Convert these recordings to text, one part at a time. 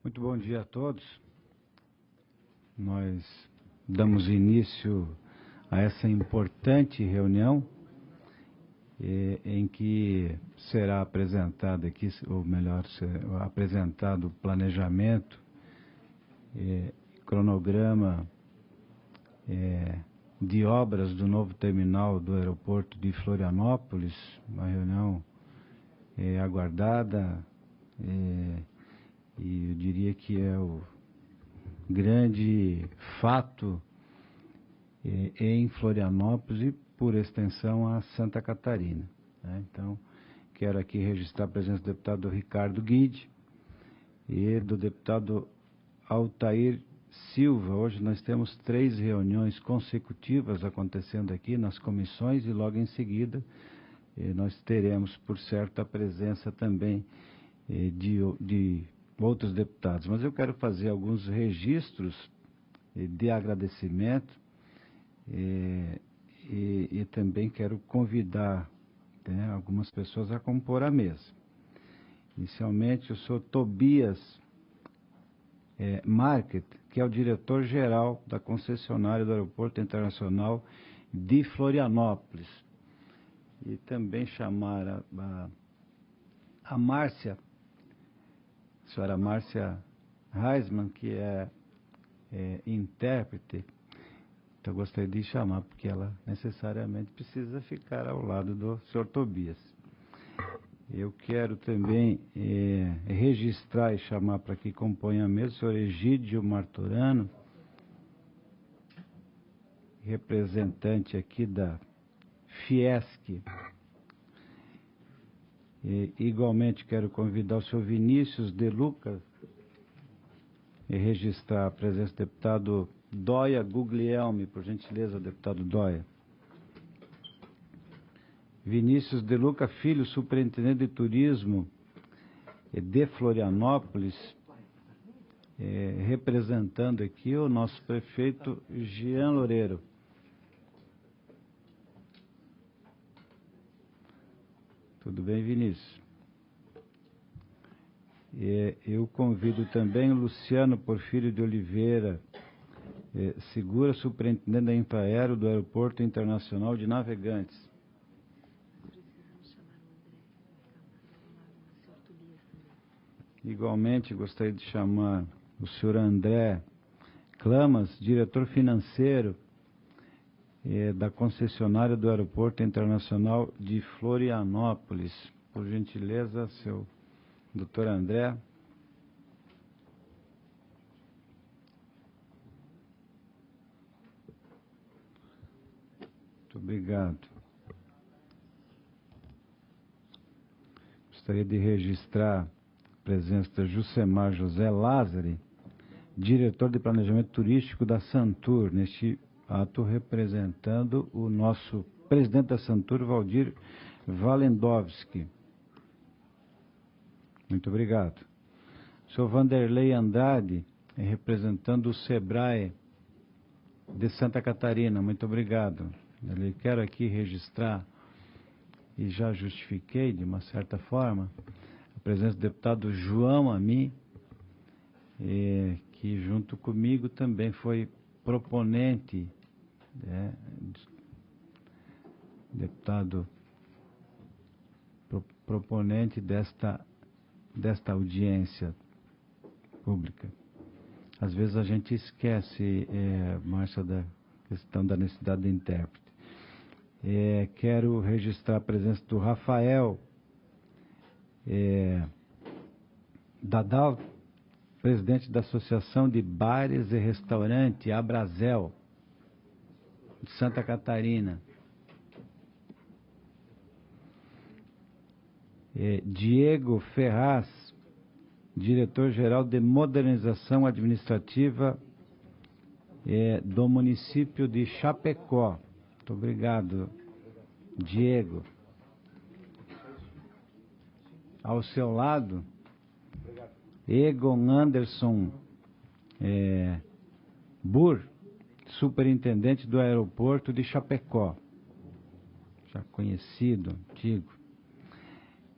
Muito bom dia a todos. Nós damos início a essa importante reunião em que será apresentado aqui, ou melhor, será apresentado o planejamento, cronograma de obras do novo terminal do aeroporto de Florianópolis, uma reunião aguardada, e eu diria que é o grande fato em Florianópolis e, por extensão, a Santa Catarina, né? Então, quero aqui registrar a presença do deputado Ricardo Guide e do deputado Altair Silva. Hoje nós temos 3 reuniões consecutivas acontecendo aqui nas comissões e logo em seguida nós teremos, por certo, a presença também de outros deputados. Mas eu quero fazer alguns registros de agradecimento e também quero convidar algumas pessoas a compor a mesa. Inicialmente, o senhor Tobias Market, que é o diretor-geral da concessionária do Aeroporto Internacional de Florianópolis. E também chamar a Márcia, a senhora Márcia Reisman, que é intérprete. Então, eu gostaria de chamar, porque ela necessariamente precisa ficar ao lado do senhor Tobias. Eu quero também registrar e chamar para que componha a mesa o senhor Egídio Martorano, representante aqui da Fiesc. Igualmente quero convidar o senhor Vinícius De Luca e registrar a presença do deputado Dóia Guglielmi, por gentileza, deputado Dóia. Vinícius De Luca Filho, superintendente de turismo de Florianópolis, representando aqui o nosso prefeito Jean Loureiro. Tudo bem, Vinícius? Eu convido também o Luciano Porfírio de Oliveira, Segura, superintendente da Infraero do Aeroporto Internacional de Navegantes. Igualmente, gostaria de chamar o senhor André Clamas, diretor financeiro da concessionária do Aeroporto Internacional de Florianópolis. Por gentileza, seu doutor André. Muito obrigado. Gostaria de registrar a presença da Jucemar José Lázari, diretor de planejamento turístico da Santur, neste ato representando o nosso presidente da Santur, Valdir Walendowski. Muito obrigado. O senhor Vanderlei Andrade, representando o SEBRAE de Santa Catarina. Muito obrigado. Eu quero aqui registrar, e já justifiquei de uma certa forma, a presença do deputado João Ami, que junto comigo também foi proponente, deputado proponente desta audiência pública. Às vezes a gente esquece, Márcia, da questão da necessidade de intérprete. Quero registrar a presença do Rafael Dadal, presidente da Associação de Bares e Restaurante Abrazel, de Santa Catarina. Diego Ferraz, diretor-geral de modernização administrativa do município de Chapecó. Muito obrigado, Diego. Ao seu lado, Egon Anderson Burr, superintendente do aeroporto de Chapecó, já conhecido, antigo.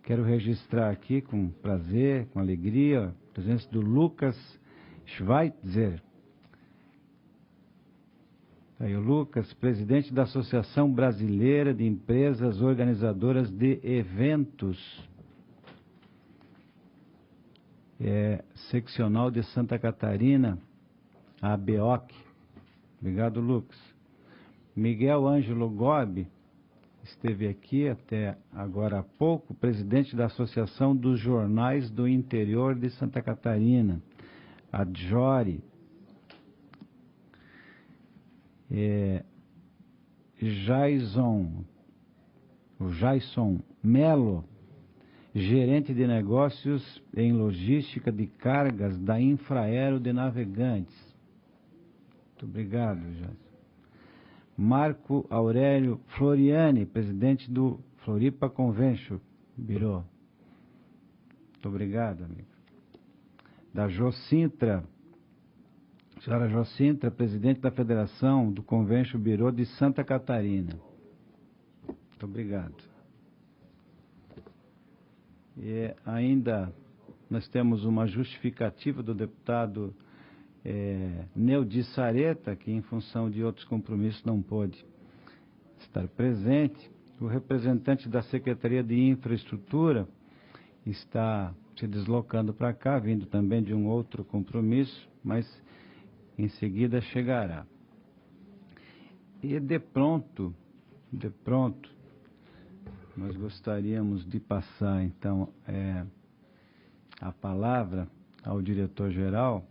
Quero registrar aqui com prazer, com alegria, a presença do Lucas Schweitzer. Aí o Lucas, presidente da Associação Brasileira de Empresas Organizadoras de Eventos, seccional de Santa Catarina, a ABEOC. Obrigado, Lucas. Miguel Ângelo Gobi esteve aqui até agora há pouco, presidente da Associação dos Jornais do Interior de Santa Catarina, a DJORI. Jason Melo, gerente de negócios em logística de cargas da Infraero de Navegantes. Muito obrigado, Jason. Marco Aurélio Floriani, presidente do Floripa Convention Bureau. Muito obrigado, amigo. Da Jocintra, senhora Jocintra, presidente da Federação do Convention Bureau de Santa Catarina. Muito obrigado. E ainda nós temos uma justificativa do deputado Neudi Sareta, que em função de outros compromissos não pôde estar presente. O representante da Secretaria de Infraestrutura está se deslocando para cá, vindo também de um outro compromisso, mas em seguida chegará. E de pronto, nós gostaríamos de passar então a palavra ao diretor-geral,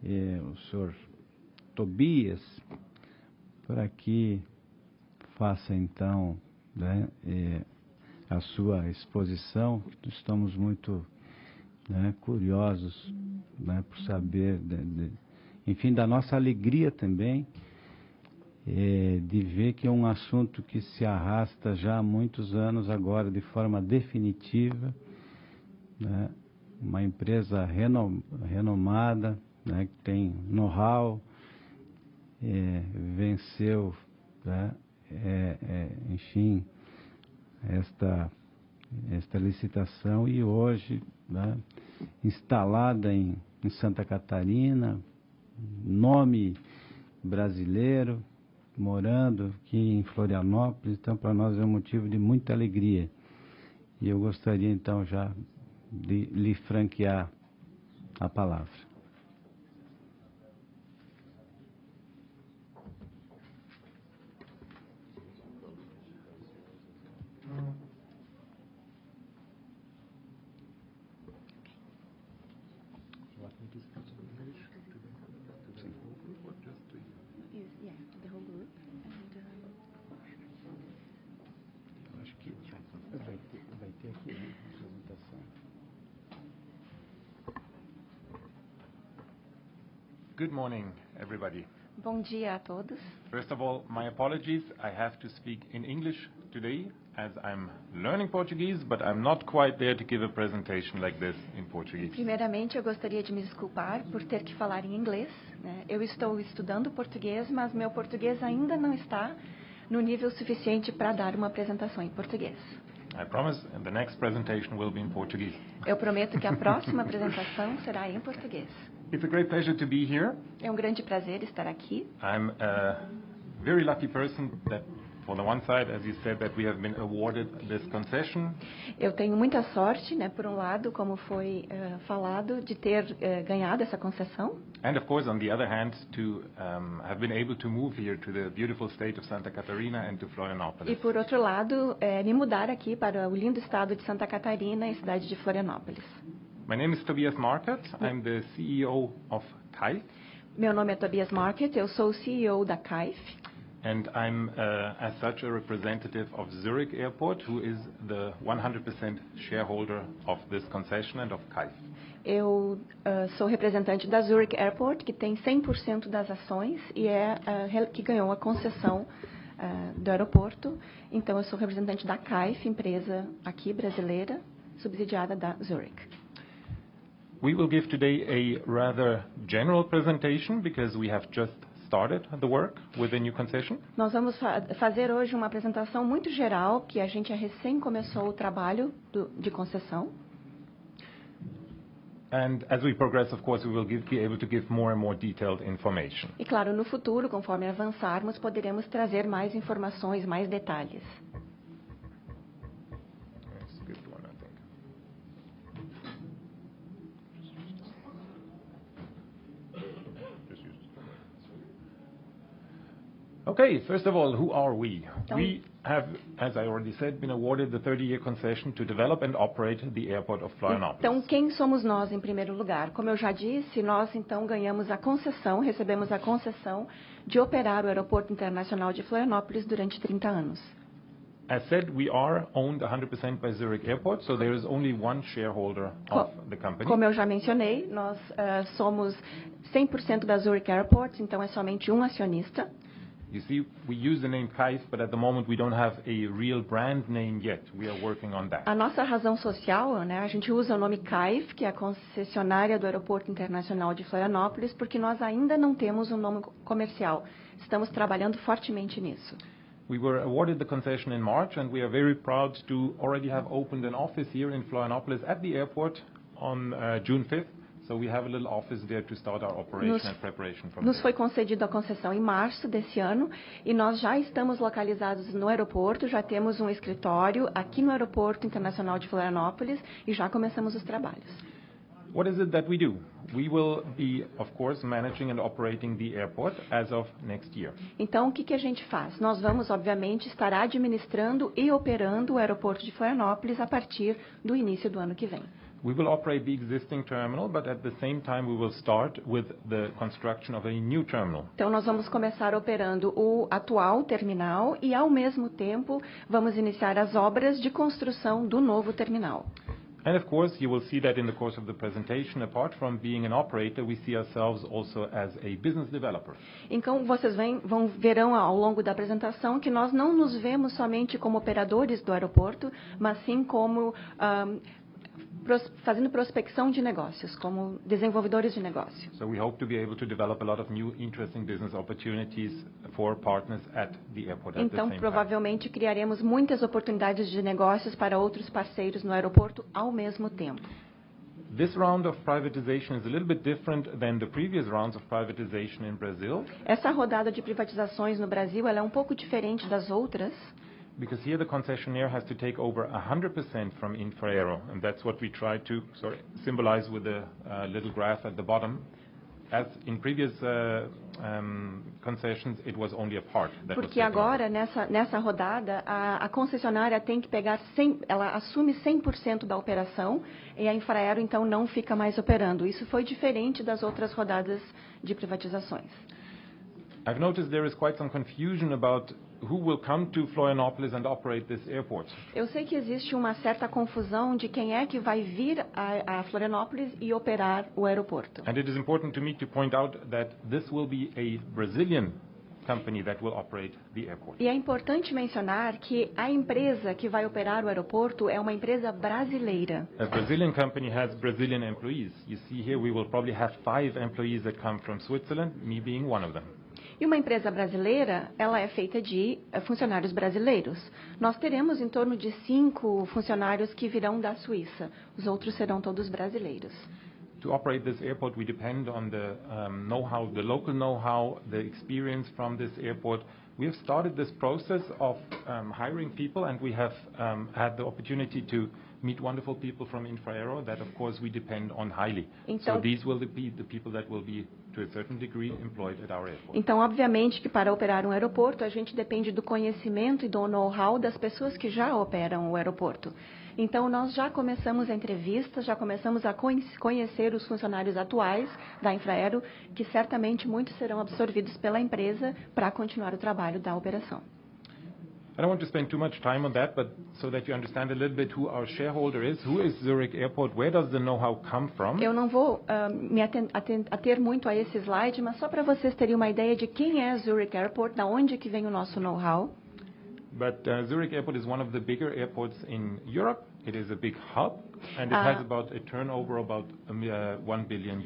o senhor Tobias, para que faça então, né, a sua exposição. Estamos muito, né, curiosos, né, por saber, enfim, da nossa alegria também, de ver que é um assunto que se arrasta já há muitos anos, agora de forma definitiva, né, uma empresa renomada, né, que tem know-how, venceu, né, enfim, esta licitação e hoje, né, instalada em Santa Catarina, nome brasileiro, morando aqui em Florianópolis. Então para nós é um motivo de muita alegria. E eu gostaria então já de lhe franquear a palavra. Good morning, everybody. Bom dia a todos. First of all, my apologies. I have to speak in English today as I'm learning Portuguese, but I'm not quite there to give a presentation like this in Portuguese. Primeiramente, eu gostaria de me desculpar por ter que falar em inglês, né? Eu estou estudando português, mas meu português ainda não está no nível suficiente para dar uma apresentação em português. I promise the next presentation will be in Portuguese. Eu prometo que a próxima apresentação será em português. It's a great pleasure to be here. É um grande prazer estar aqui. I'm a very lucky person that, for the one side, as you said, that we have been awarded this concession. Eu tenho muita sorte, né, por um lado, como foi falado, de ter ganhado essa concessão. And of course, on the other hand, to have been able to move here to the beautiful state of Santa Catarina and to Florianópolis. E por outro lado, me mudar aqui para o lindo estado de Santa Catarina e cidade de Florianópolis. My name is Tobias Market. I'm the CEO of KAIF. Meu nome é Tobias Market, eu sou o CEO da KAIF. And I'm, as such, a representative of Zurich Airport, who is the 100% shareholder of this concession and of KAIF. Eu sou representante da Zurich Airport, que tem 100% das ações e que ganhou a concessão do aeroporto. Então, eu sou representante da KAIF, empresa aqui brasileira, subsidiada da Zurich. We will give today a rather general presentation because we have just started the work with the new concession. Nós vamos fazer hoje uma apresentação muito geral, que a gente recém começou o trabalho de concessão. And as we progress, of course, we will be able to give more and more detailed information. E claro, no futuro, conforme avançarmos, poderemos trazer mais informações, mais detalhes. Okay, first of all, who are we? We have, as I already said, been awarded the 30-year concession to develop and operate the airport of Florianópolis. Então, quem somos nós em primeiro lugar? Como eu já disse, nós então ganhamos a concessão, recebemos a concessão de operar o Aeroporto Internacional de Florianópolis durante 30 anos. As said, we are owned 100% by Zurich Airport, so there is only one shareholder of the company. Como eu já mencionei, nós somos 100% da Zurich Airport, então é somente um acionista. You see, we use the name CAIF, but at the moment we don't have a real brand name yet. We are working on that. A nossa razão social, né, a gente usa o nome CAIF, que é a concessionária do Aeroporto Internacional de Florianópolis, porque nós ainda não temos um nome comercial. Estamos trabalhando fortemente nisso. We were awarded the concession in March, and we are very proud to already have opened an office here in Florianópolis at the airport on June 5th. So we have a little office there to start our operation and preparation from Nos foi concedida a concessão em março desse ano e nós já estamos localizados no aeroporto, já temos um escritório aqui no Aeroporto Internacional de Florianópolis e já começamos os trabalhos. What is it that we do? We will be, of course, managing and operating the airport as of next year. Então, o que a gente faz? Nós vamos, obviamente, estar administrando e operando o aeroporto de Florianópolis a partir do início do ano que vem. We will operate the existing terminal, but at the same time we will start with the construction of a new terminal. Então nós vamos começar operando o atual terminal e ao mesmo tempo vamos iniciar as obras de construção do novo terminal. And of course, you will see that in the course of the presentation, apart from being an operator, we see ourselves also as a business developer. Então, vocês verão ao longo da apresentação que nós não nos vemos somente como operadores do aeroporto, mas sim como fazendo prospecção de negócios, como desenvolvedores de negócio. So we hope to be able to develop a lot of new interesting business opportunities for partners at the airport at the Então, same time. provavelmente criaremos muitas oportunidades de negócios para outros parceiros no aeroporto ao mesmo tempo. This round of privatization is a little bit different than the previous rounds of privatization in Brazil. Essa rodada de privatizações no Brasil, ela é um pouco diferente das outras. Because here the concessionaire has to take over 100% from Infraero, and that's what we try to symbolize with the little graph at the bottom. As in previous concessions, it was only a part that was Porque taken agora, over. nessa rodada, a concessionária tem que pegar ela assume 100% da operação e a Infraero, então, não fica mais operando. Isso foi diferente das outras rodadas de privatizações. I've noticed there is quite some confusion about who will come to Florianópolis and operate this airport. Eu sei que existe uma certa confusão de quem é que vai vir a Florianópolis e operar o aeroporto. And it is important to me to point out that this will be a Brazilian company that will operate the airport. E é importante mencionar que a empresa que vai operar o aeroporto é uma empresa brasileira. A Brazilian company has Brazilian employees. You see here we will probably have 5 employees that come from Switzerland, me being one of them. E uma empresa brasileira, ela é feita de funcionários brasileiros. Nós teremos em torno de 5 funcionários que virão da Suíça. Os outros serão todos brasileiros. To operate this airport, we depend on the know-how, the local know-how, the experience from this airport. We have started this process of hiring people, and we have had the opportunity to meet wonderful people from Infraero that, of course, we depend on highly. Então, so these will be the people that will be, to a certain degree, employed at our airport. Então, obviamente que para operar um aeroporto, a gente depende do conhecimento e do know-how das pessoas que já operam o aeroporto. Então, nós já começamos a entrevista, já começamos a conhecer os funcionários atuais da Infraero, que certamente muitos serão absorvidos pela empresa para continuar o trabalho da operação. I don't want to spend too much time on that, but so that you understand a little bit who our shareholder is, who is Zurich Airport, where does the know-how come from? Eu não vou me ater muito a esse slide, mas só para vocês terem uma ideia de quem é Zurich Airport, da onde que vem o nosso know-how. But Zurich Airport is one of the bigger airports in Europe. It is a big hub And it has about a turnover about $1 billion.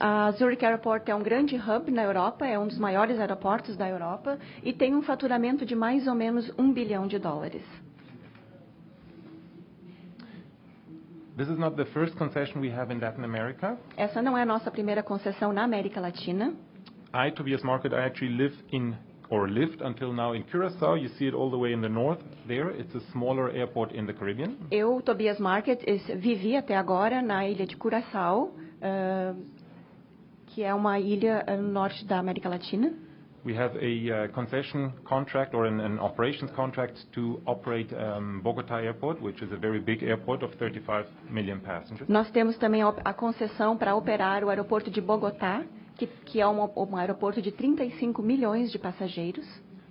A Zurich Airport é um grande hub na Europa, é um dos maiores aeroportos da Europa e tem um faturamento de mais ou menos $1 bilhão. This is not the first concession we have in Latin America. Essa não é a nossa primeira concessão na América Latina. Tobias Market, I actually lived until now in Curaçao. You see it all the way in the north there. It's a smaller airport in the Caribbean. Eu, Tobias Market, vivi até agora na ilha de Curaçao, que é uma ilha no norte da América Latina. We have a concession contract or an operations contract to operate Bogotá Airport, which is a very big airport of 35 million passengers. Nós temos também a concessão para operar o aeroporto de Bogotá, que é um aeroporto de 35 milhões de passageiros.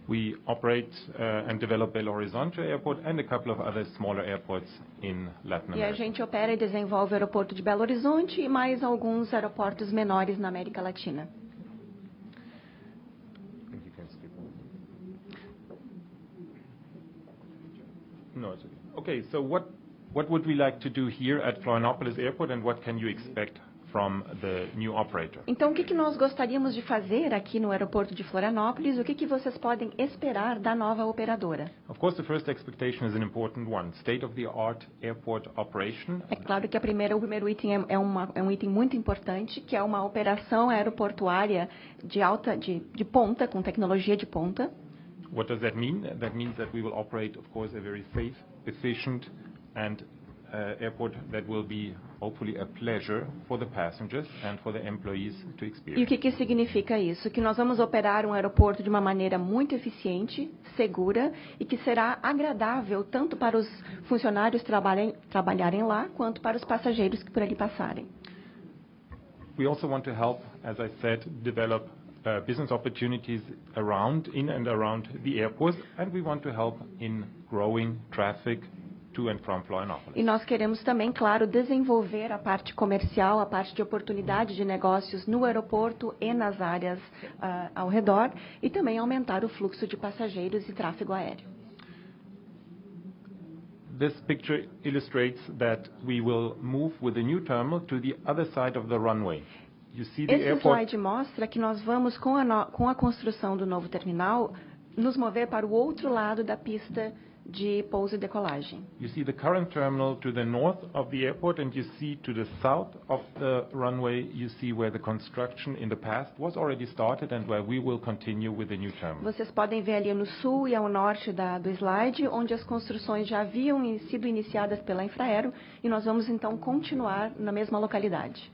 We operate and develop Belo Horizonte Airport and a couple of other smaller airports in Latin America. E a gente opera e desenvolve o aeroporto de Belo Horizonte e mais alguns aeroportos menores na América Latina. No, it's okay. So what would we like to do here at Florianópolis Airport, and what can you expect from the new operator? Então, o que nós gostaríamos de fazer aqui no aeroporto de Florianópolis? O que vocês podem esperar da nova operadora? Of course, the first expectation is an important one: state-of-the-art airport operation. É claro que o primeiro item é um item muito importante, que é uma operação aeroportuária de ponta, com tecnologia de ponta. What does that mean? That means that we will operate, of course, a very safe, efficient, and airport that will be hopefully a pleasure for the passengers and for the employees to experience. E o que significa isso? Que nós vamos operar um aeroporto de uma maneira muito eficiente, segura e que será agradável tanto para os funcionários trabalharem lá quanto para os passageiros que por ali passarem. We also want to help, as I said, develop business opportunities in and around the airport, and we want to help in growing traffic to and from Florianópolis. E nós queremos também, claro, desenvolver a parte comercial, a parte de oportunidade de negócios no aeroporto e nas áreas ao redor, e também aumentar o fluxo de passageiros e tráfego aéreo. This picture illustrates that we will move with the new terminal to the other side of the runway. You see the Esse slide mostra que nós vamos, com a construção do novo terminal, nos mover para o outro lado da pista de pouso e decolagem. You see the current terminal to the north of the airport, and you see to the south of the runway, you see where the construction in the past was already started and where we will continue with the new terminal. Vocês podem ver ali no sul e ao norte do slide, onde as construções já haviam sido iniciadas pela Infraero, e nós vamos então continuar na mesma localidade.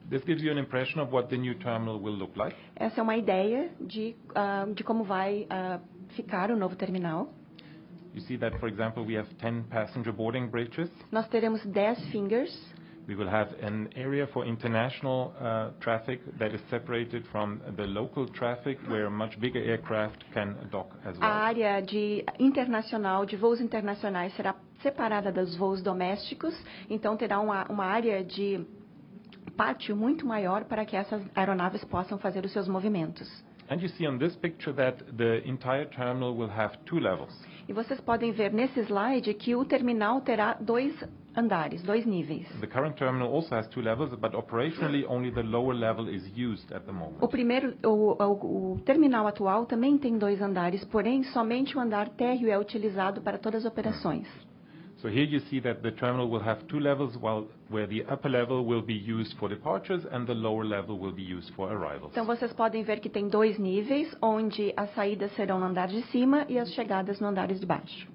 This gives you an impression of what the new terminal will look like. Essa é uma ideia de como vai ficar o novo terminal. You see that, for example, we have 10 passenger boarding bridges. Nós teremos 10 fingers. We will have an area for international traffic that is separated from the local traffic, where much bigger aircraft can dock as well. A área internacional, de voos internacionais, será separada dos voos domésticos, então terá uma área de pátio muito maior para que essas aeronaves possam fazer os seus movimentos. And you see on this picture that the entire terminal will have 2 levels. E vocês podem ver nesse slide que o terminal terá 2 andares, 2 níveis. The current terminal also has 2 levels, but operationally only the lower level is used at the moment. O terminal atual também tem 2 andares, porém somente o andar térreo é utilizado para todas as operações. So here you see that the terminal will have 2 levels, where the upper level will be used for departures and the lower level will be used for arrivals. Então vocês podem ver que tem 2 níveis, onde as saídas serão no andar de cima e as chegadas no andar de baixo.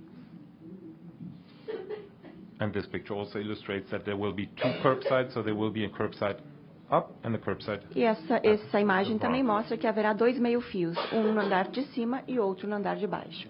And this picture also illustrates that there will be 2 curbsides, so there will be a curbside up and a curbside. E essa imagem também mostra que haverá 2 meio-fios, um no andar de cima e outro no andar de baixo.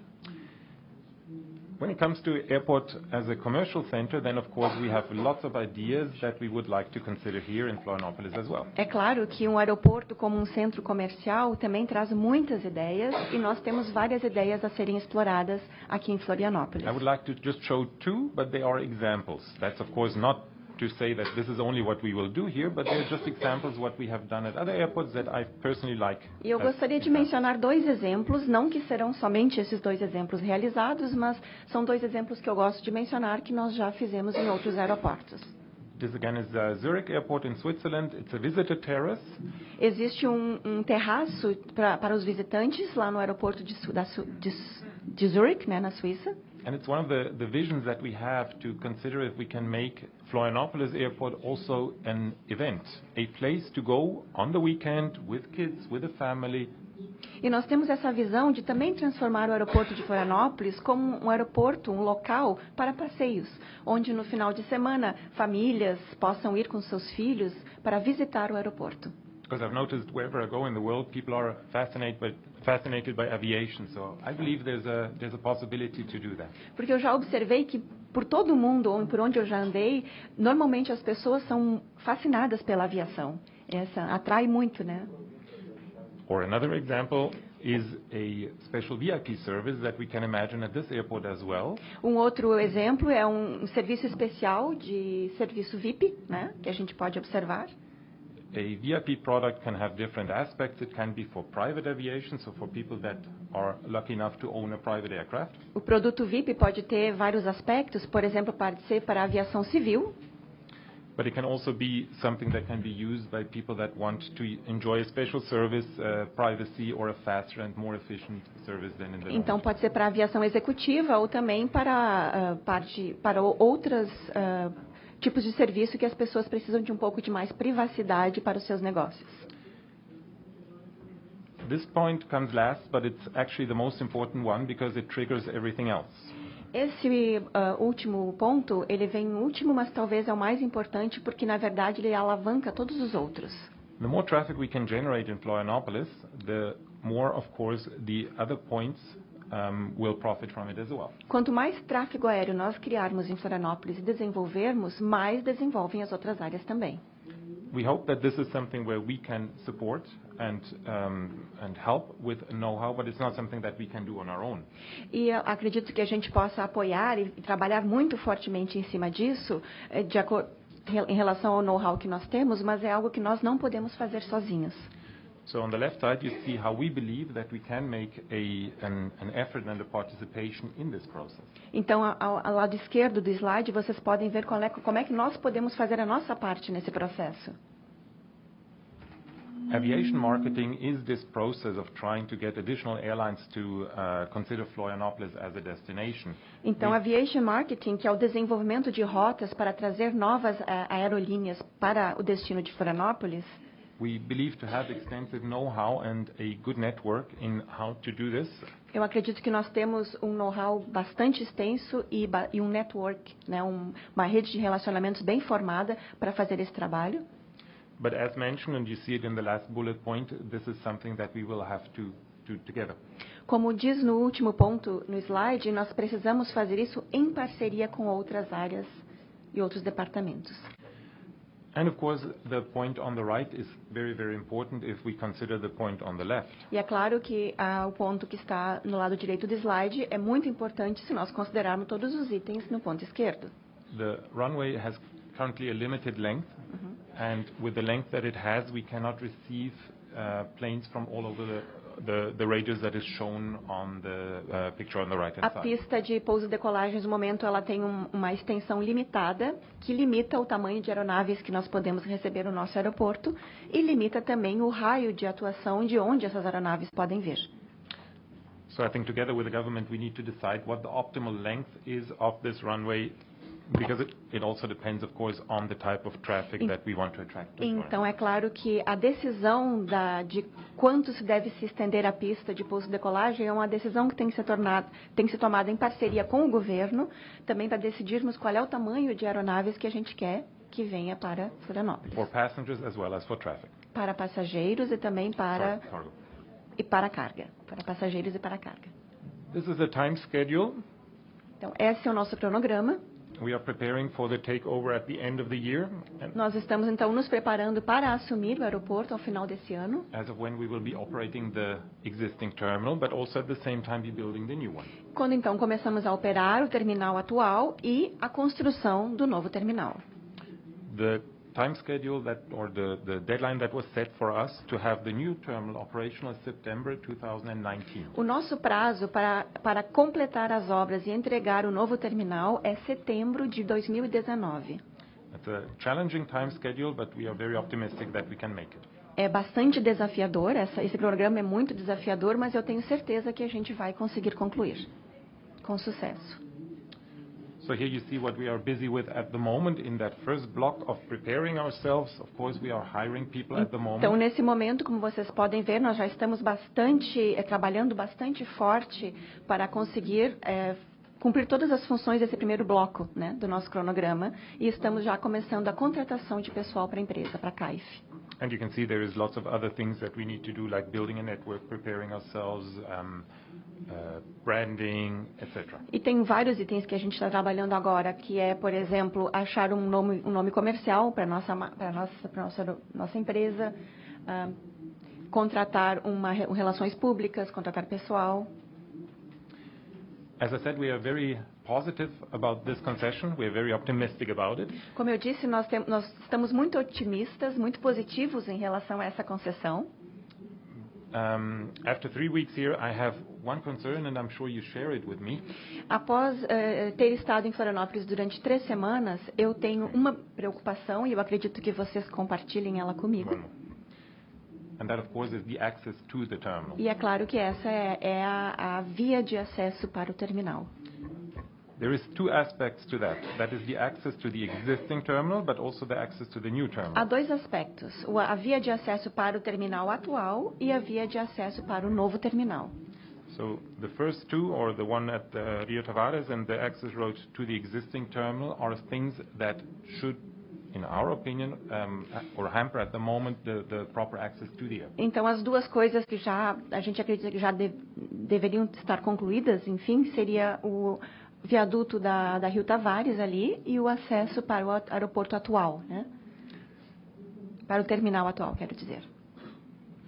When it comes to airport as a commercial center, then of course we have lots of ideas that we would like to consider here in Florianópolis as well. É claro que um aeroporto como um centro comercial também traz muitas ideias e nós temos várias ideias a serem exploradas aqui em Florianópolis. I would like to just show 2, but they are examples. That's of course not to say that this is only what we will do here, but they're just examples what we have done at other airports that I personally like. E eu gostaria de mencionar 2 exemplos, não que serão somente esses 2 exemplos realizados, mas são 2 exemplos que eu gosto de mencionar que nós já fizemos em outros aeroportos. This again is Zurich Airport in Switzerland. It's a visitor terrace. Existe terraço para os visitantes lá no aeroporto de Zurich, né, na Suíça. And it's one of the visions that we have to consider if we can make Florianopolis Airport also an event, a place to go on the weekend with kids, with a family. E nós temos essa visão de também transformar o aeroporto de Florianópolis como um aeroporto, um local para passeios, onde no final de semana famílias possam ir com seus filhos para visitar o aeroporto. Because I've noticed wherever I go in the world, people are fascinated by aviation. So I believe there's a possibility to do that. Porque eu já observei que por todo o mundo, ou por onde eu já andei, normalmente as pessoas são fascinadas pela aviação. Essa atrai muito, né? Or another example is a special VIP service that we can imagine at this airport as well. Outro exemplo é serviço especial de serviço VIP, né, que a gente pode observar. A VIP product can have different aspects. It can be for private aviation, so for people that are lucky enough to own a private aircraft. O produto VIP pode ter vários aspectos, por exemplo, pode ser para a aviação civil. But it can also be something that can be used by people that want to enjoy a special service, privacy, or a faster and more efficient service than in the Então pode ser para a aviação executiva ou também para outros tipos de serviço que as pessoas precisam de um pouco de mais privacidade para os seus negócios. This point comes last, but it's actually the most important one because it triggers everything else. Esse último ponto, ele vem último, mas talvez é o mais importante porque, na verdade, ele alavanca todos os outros. The more traffic we can generate in Florianopolis, the more, of course, the other points will profit from it as well. Quanto mais tráfego aéreo nós criarmos em Florianópolis e desenvolvermos, mais desenvolvem as outras áreas também. We hope that this is something where we can support and help with know-how, but it's not something that we can do on our own. E eu acredito que a gente possa apoiar e trabalhar muito fortemente em cima disso, em relação ao know-how que nós temos, mas é algo que nós não podemos fazer sozinhos. So on the left side, you see how we believe that we can make an effort and a participation in this process. Então, ao lado esquerdo do slide, vocês podem ver como é que nós podemos fazer a nossa parte nesse processo. Aviation marketing is this process of trying to get additional airlines to consider Florianopolis as a destination. Então, aviation marketing, que é o desenvolvimento de rotas para trazer novas aerolíneas para o destino de Florianópolis. We believe to have extensive know-how and a good network in how to do this. Eu acredito que nós temos um know-how bastante extenso e um network, né, uma rede de relacionamentos bem formada para fazer esse trabalho. But as mentioned, and you see it in the last bullet point, this is something that we will have to do together. Como diz no último ponto no slide, nós precisamos fazer isso em parceria com outras áreas e outros departamentos. And of course, the point on the right is very, very important if we consider the point on the left. E é claro que o ponto que está no lado direito do slide é muito importante se nós considerarmos todos os itens no ponto esquerdo. The runway has currently a limited length, and with the length that it has, we cannot receive planes from all over the radius that is shown on the picture on the right-hand side. A pista de pouso e decolagens, no momento, ela tem uma extensão limitada, que limita o tamanho de aeronaves que nós podemos receber no nosso aeroporto e limita também o raio de atuação de onde essas aeronaves podem vir. So I think together with the government we need to decide what the optimal length is of this runway, because it also depends, of course, on the type of traffic that we want to attract. Então, é claro que a decisão de quanto se deve se estender a pista de pouso e decolagem é uma decisão que tem que ser tomada em parceria com o governo, também para decidirmos qual é o tamanho de aeronaves que a gente quer que venha para Florianópolis. For passengers as well as for traffic. Para passageiros e também para Cargo. e para carga, para passageiros e para carga. This is the time schedule. Então, esse é o nosso cronograma. We are preparing for the takeover at the end of the year. Nós estamos então nos preparando para assumir o aeroporto ao final desse ano. As of when we will be operating the existing terminal, but also at the same time be building the new one. Quando então começamos a operar o terminal atual e a construção do novo terminal. the time schedule or the deadline that was set for us to have the new terminal operational September 2019. O nosso prazo para completar as obras e entregar o novo terminal é setembro de 2019. It's a challenging time schedule, but we are very optimistic that we can make it. É bastante desafiador, esse programa é muito desafiador, mas eu tenho certeza que a gente vai conseguir concluir com sucesso. So here you see what we are busy with at the moment in that first block of preparing ourselves. Of course, we are hiring people at the moment. Então, nesse momento, como vocês podem ver, nós já estamos trabalhando bastante forte para conseguir cumprir todas as funções desse primeiro bloco, né, do nosso cronograma, e estamos já começando a contratação de pessoal para a empresa, para a CAIF. And you can see there is lots of other things that we need to do, like building a network, preparing ourselves, branding, etc. E tem vários itens que a gente está trabalhando agora, que é, por exemplo, achar um nome comercial para nossa empresa, contratar relações públicas, contratar pessoal. As I said, we are very positive about this concession. We are very optimistic about it. Como eu disse, nós estamos muito otimistas, muito positivos em relação a essa concessão. After 3 weeks here, I have one concern, and I'm sure you share it with me. Após ter estado em Florianópolis durante 3 semanas, eu tenho uma preocupação e eu acredito que vocês compartilhem ela comigo. And that, of course, is the access to the terminal. E é claro que essa é a via de acesso para o terminal. There is 2 aspects to that. That is the access to the existing terminal, but also the access to the new terminal. Há 2 aspectos: a via de acesso para o terminal atual e a via de acesso para o novo terminal. So the first 2, or the one at Rio Tavares and the access road to the existing terminal, are things that should, in our opinion, or hamper at the moment the proper access to the airport. Então, as 2 coisas que a gente acredita que já deveriam estar concluídas, enfim, seria o viaduto da Rio Tavares ali e o acesso para o aeroporto atual, né? Para o terminal atual, quero dizer.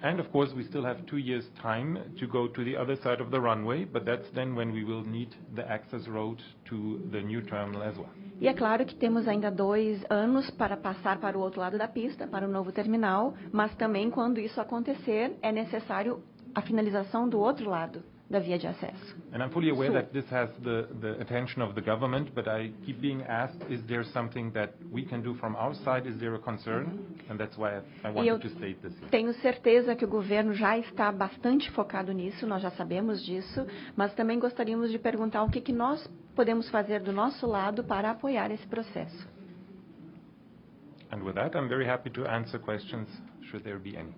And of course, we still have 2 years' time to go to the other side of the runway, but that's then when we will need the access road to the new terminal as well. E é claro que temos ainda 2 anos para passar para o outro lado da pista, para o novo terminal, mas também, quando isso acontecer, é necessário a finalização do outro lado da via de acesso. And I'm fully aware that this has the attention of the government, but I keep being asked, is there something that we can do from our side? Is there a concern? And that's why I wanted to state this here. Tenho certeza que o governo já está bastante focado nisso, nós já sabemos disso, mas também gostaríamos de perguntar o que nós podemos fazer do nosso lado para apoiar esse processo. And with that, I'm very happy to answer questions, should there be any.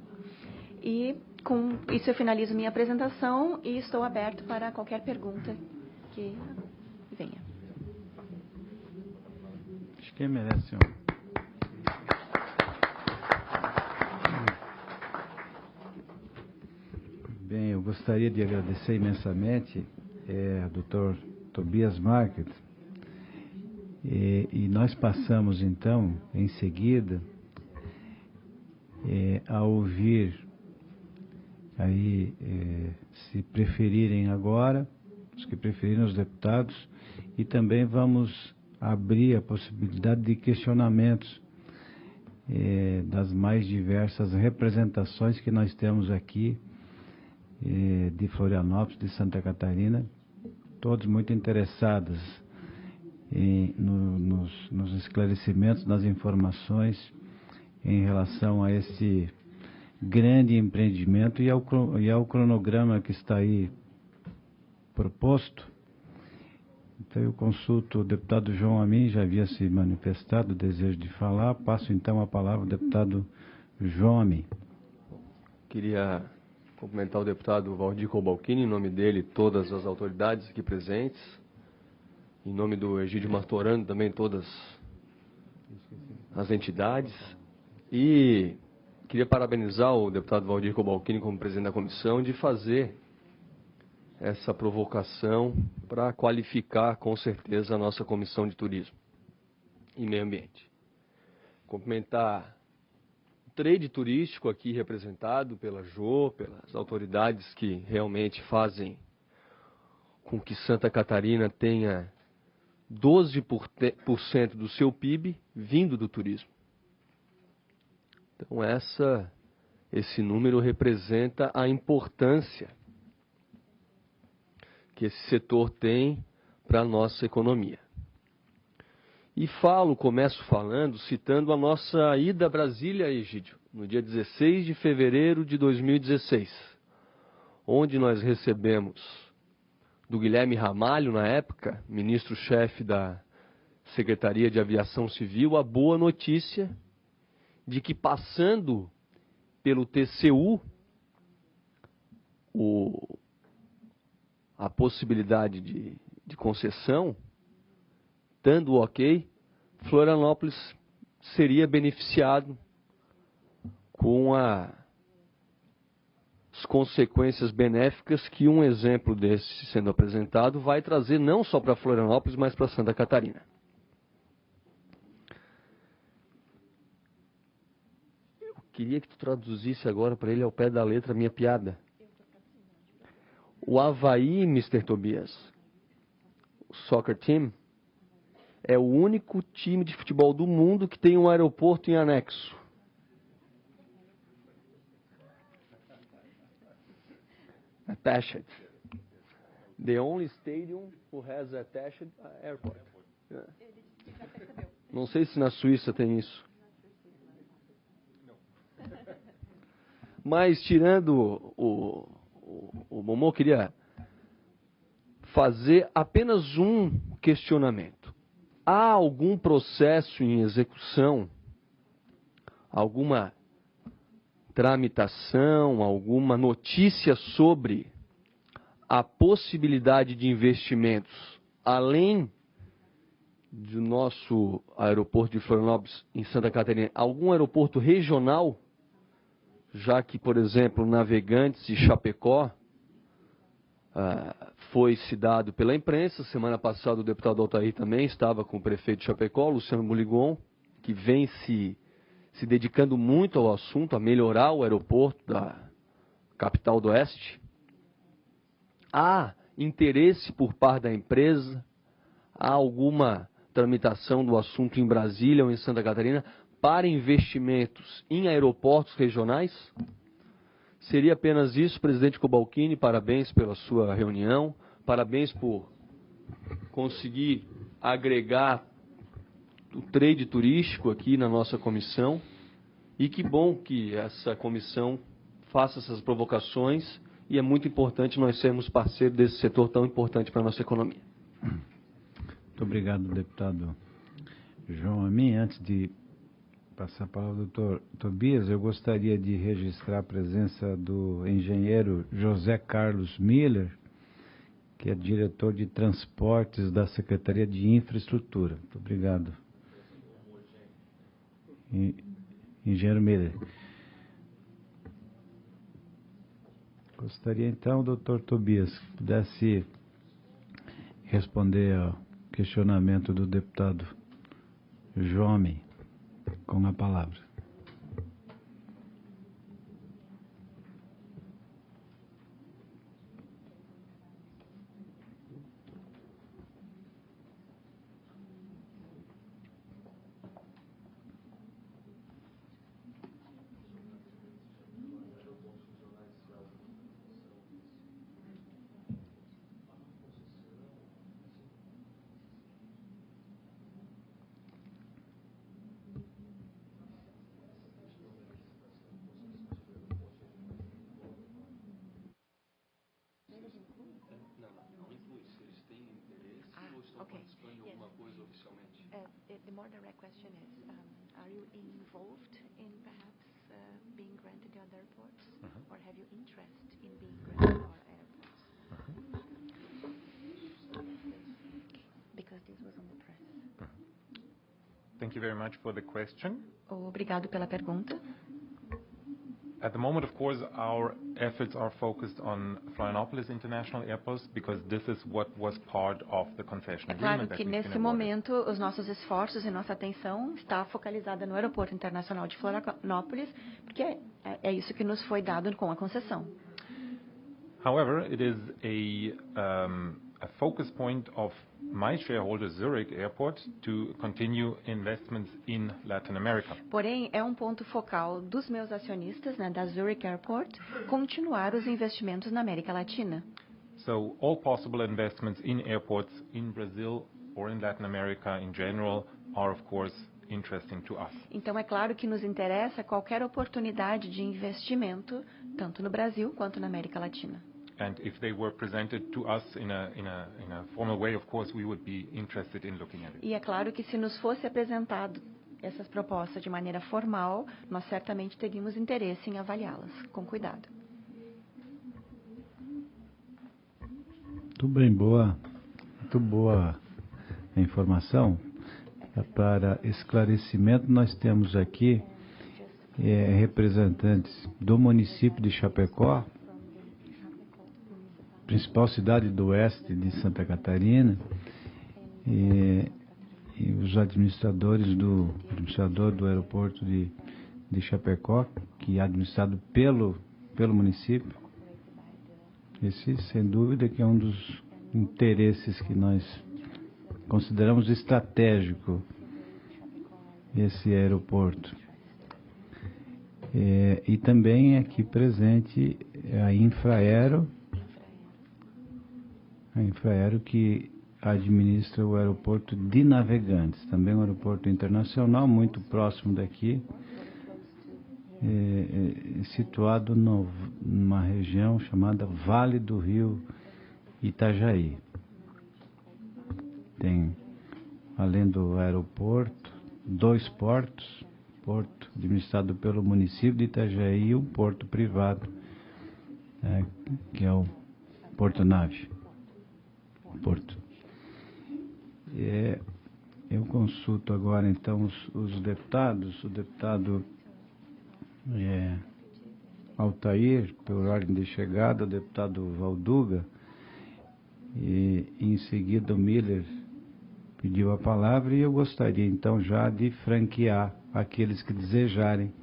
E com isso eu finalizo minha apresentação e estou aberto para qualquer pergunta que venha. Acho que merece Bem, eu gostaria de agradecer imensamente ao Dr. Tobias Market. E nós passamos, então, em seguida, a ouvir, aí, se preferirem agora, os que preferirem, os deputados, e também vamos abrir a possibilidade de questionamentos das mais diversas representações que nós temos aqui, de Florianópolis, de Santa Catarina, todos muito interessados nos esclarecimentos, nas informações em relação a esse grande empreendimento e ao cronograma que está aí proposto. Então eu consulto o deputado João Amin, já havia se manifestado o desejo de falar. Passo então a palavra ao deputado João Amin. Queria cumprimentar o deputado Valdir Cobalcini, em nome dele, todas as autoridades aqui presentes, em nome do Egídio Martorano, também todas as entidades, e queria parabenizar o deputado Valdir Cobalcini como presidente da comissão de fazer essa provocação para qualificar com certeza a nossa comissão de turismo e meio ambiente. Cumprimentar o trade turístico aqui representado pela Jo, pelas autoridades que realmente fazem com que Santa Catarina tenha 12% do seu PIB vindo do turismo. Então, esse número representa a importância que esse setor tem para a nossa economia. E começo falando, citando a nossa ida a Brasília, Egídio, no dia 16 de fevereiro de 2016, onde nós recebemos do Guilherme Ramalho, na época, ministro-chefe da Secretaria de Aviação Civil, a boa notícia de que, passando pelo TCU, a possibilidade de concessão, dando o ok, Florianópolis seria beneficiado com as consequências benéficas que um exemplo desse sendo apresentado vai trazer não só para Florianópolis, mas para Santa Catarina. Eu queria que tu traduzisse agora para ele ao pé da letra a minha piada. O Avaí, Mr. Tobias, o soccer team, é o único time de futebol do mundo que tem um aeroporto em anexo. Attached. The only stadium who has attached airport. Yeah. Não sei se na Suíça tem isso. Mas, tirando o Momô, queria fazer apenas um questionamento. Há algum processo em execução, alguma tramitação, alguma notícia sobre a possibilidade de investimentos, além do nosso aeroporto de Florianópolis em Santa Catarina, algum aeroporto regional, já que, por exemplo, Navegantes e Chapecó foi citado pela imprensa. Semana passada o deputado Altair também estava com o prefeito de Chapecó, Luciano Buligon, que vem se dedicando muito ao assunto, a melhorar o aeroporto da capital do Oeste. Há interesse por parte da empresa? Há alguma tramitação do assunto em Brasília ou em Santa Catarina para investimentos em aeroportos regionais? Seria apenas isso, presidente Cobalcini, parabéns pela sua reunião, parabéns por conseguir agregar o trade turístico aqui na nossa comissão, e que bom que essa comissão faça essas provocações, e é muito importante nós sermos parceiros desse setor tão importante para a nossa economia. Muito obrigado, deputado João Amin. Antes de passar a palavra ao doutor Tobias, eu gostaria de registrar a presença do engenheiro José Carlos Miller, que é diretor de transportes da Secretaria de Infraestrutura. Muito obrigado. Engenheiro Miller. Gostaria então, doutor Tobias, que pudesse responder ao questionamento do deputado João Amin, com a palavra. The more direct question is, are you involved in perhaps being granted the other airports, or have you interest in being granted our airports? Because this was on the press. Thank you very much for the question. Obrigado pela pergunta. At the moment, of course, our efforts are focused on Florianópolis International Airport because this is what was part of the concession agreement. Claro que nesse momento os nossos esforços e nossa atenção está focalizada no Aeroporto Internacional de Florianópolis, porque é isso que nos foi dado com a concessão. However, it is a focus point of my shareholder Zurich Airport to continue investments in Latin America. Porém, é um ponto focal dos meus acionistas, né, da Zurich Airport, continuar os investimentos na América Latina. So all possible investments in airports in Brazil or in Latin America in general are, of course, interesting to us. Então, é claro que nos interessa qualquer oportunidade de investimento, tanto no Brasil quanto na América Latina. And if they were presented to us in a formal way, of course, we would be interested in looking at it. E é claro que se nos fosse apresentado essas propostas de maneira formal, nós certamente teríamos interesse em avaliá-las com cuidado. Muito bem, muito boa a informação. Para esclarecimento, nós temos aqui representantes do município de Chapecó, principal cidade do oeste de Santa Catarina, e os administrador do aeroporto de Chapecó, que é administrado pelo município. Esse, sem dúvida, que é um dos interesses que nós consideramos estratégico, esse aeroporto. E também aqui presente a Infraero, que administra o aeroporto de Navegantes, também um aeroporto internacional muito próximo daqui, situado numa região chamada Vale do Rio Itajaí. Tem, além do aeroporto, 2 portos, porto administrado pelo município de Itajaí e um porto privado, que é o Porto Nave. Eu consulto agora então os deputados. O deputado Altair, por ordem de chegada, o deputado Valduga, e em seguida o Miller pediu a palavra, e eu gostaria então já de franquear aqueles que desejarem,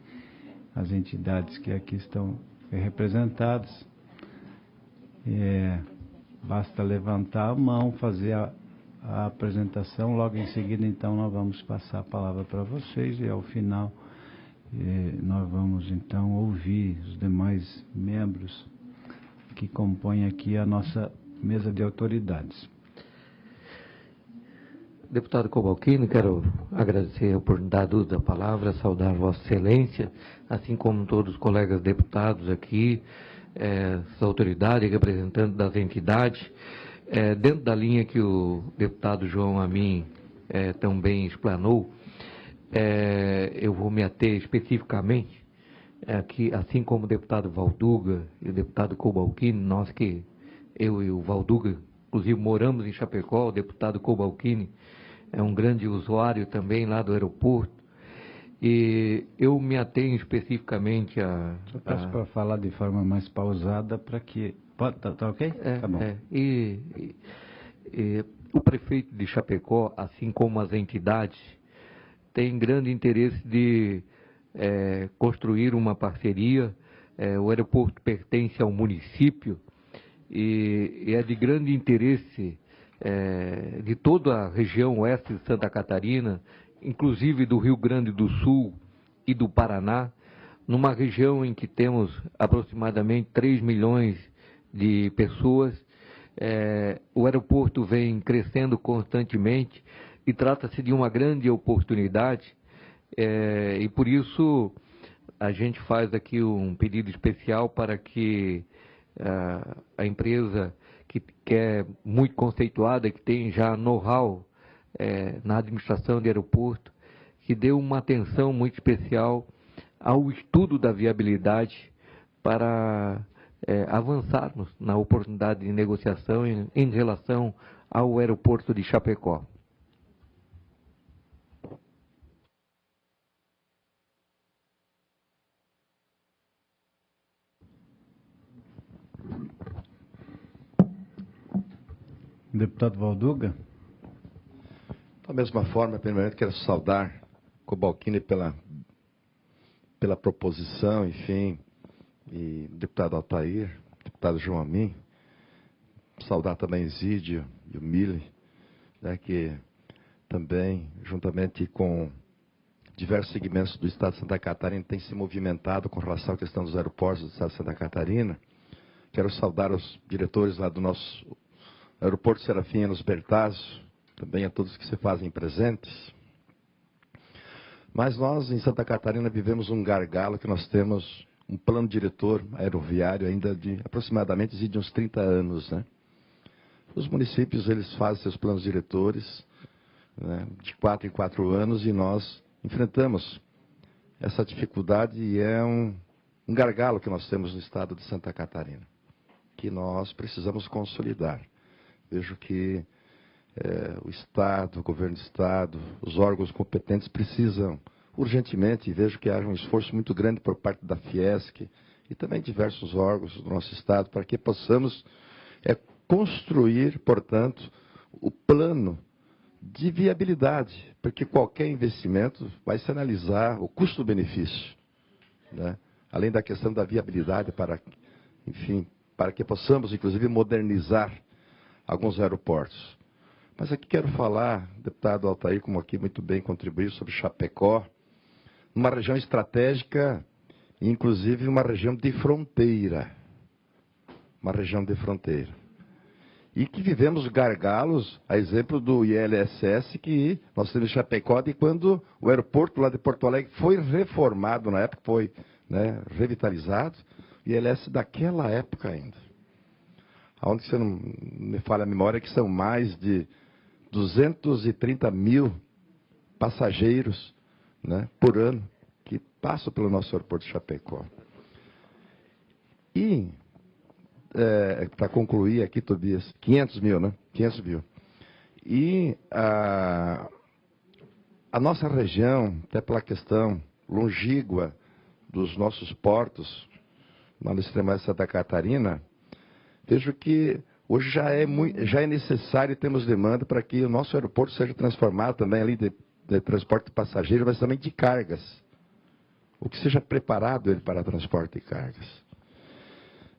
as entidades que aqui estão representadas. Basta levantar a mão, fazer a apresentação, logo em seguida então nós vamos passar a palavra para vocês, e ao final nós vamos então ouvir os demais membros que compõem aqui a nossa mesa de autoridades. Deputado Cobalcini, quero agradecer a oportunidade do uso da palavra, saudar Vossa Excelência, assim como todos os colegas deputados aqui, as autoridades, representantes das entidades. Dentro da linha que o deputado João Amin também explanou, eu vou me ater especificamente aqui, assim como o deputado Valduga e o deputado Cobalcini, eu e o Valduga, inclusive moramos em Chapecó, o deputado Cobalcini é um grande usuário também lá do aeroporto, e eu me atenho especificamente a... Eu peço para falar de forma mais pausada para que... Tá ok? Tá bom. E o prefeito de Chapecó, assim como as entidades, tem grande interesse de construir uma parceria. O aeroporto pertence ao município e é de grande interesse de toda a região oeste de Santa Catarina, inclusive do Rio Grande do Sul e do Paraná, numa região em que temos aproximadamente 3 milhões de pessoas. O aeroporto vem crescendo constantemente e trata-se de uma grande oportunidade, e por isso a gente faz aqui um pedido especial para que a empresa que é muito conceituada, que tem já know-how na administração de aeroporto, que dê uma atenção muito especial ao estudo da viabilidade para avançarmos na oportunidade de negociação em relação ao aeroporto de Chapecó. Deputado Valduga. Da mesma forma, primeiramente quero saudar Cobalcini pela proposição, enfim, e o deputado Altair, o deputado João Amin, saudar também Zídio e o Mille, né, que também, juntamente com diversos segmentos do Estado de Santa Catarina, tem se movimentado com relação à questão dos aeroportos do Estado de Santa Catarina. Quero saudar os diretores lá do nosso aeroporto Serafim Enos Bertazzo, também a todos que se fazem presentes. Mas nós, em Santa Catarina, vivemos um gargalo que nós temos um plano diretor aeroviário ainda de aproximadamente de uns 30 anos, né? Os municípios, eles fazem seus planos diretores, né, de 4 em 4 anos, e nós enfrentamos essa dificuldade, e é um gargalo que nós temos no estado de Santa Catarina, que nós precisamos consolidar. Vejo que o Estado, o governo do Estado, os órgãos competentes precisam urgentemente, e vejo que há um esforço muito grande por parte da Fiesc e também diversos órgãos do nosso Estado, para que possamos construir, portanto, o plano de viabilidade, porque qualquer investimento vai se analisar o custo-benefício, né? Além da questão da viabilidade para, enfim, para que possamos, inclusive, modernizar alguns aeroportos. Mas aqui quero falar, deputado Altair, como aqui muito bem contribuiu, sobre Chapecó, uma região estratégica, inclusive uma região de fronteira. Uma região de fronteira. E que vivemos gargalos, a exemplo do ILSS, que nós temos em Chapecó, de quando o aeroporto lá de Porto Alegre foi reformado, na época foi, né, revitalizado, o ILS daquela época ainda. Onde, se não me falha a memória, que são mais de 230 mil passageiros, né, por ano, que passam pelo nosso aeroporto de Chapecó. E, para concluir aqui, Tobias, 500 mil, né? 500 mil. E a nossa região, até pela questão longínqua dos nossos portos, lá no extremo de Santa Catarina, vejo que hoje já é necessário e temos demanda para que o nosso aeroporto seja transformado também ali de transporte de passageiros, mas também de cargas. O que seja preparado ele para transporte de cargas.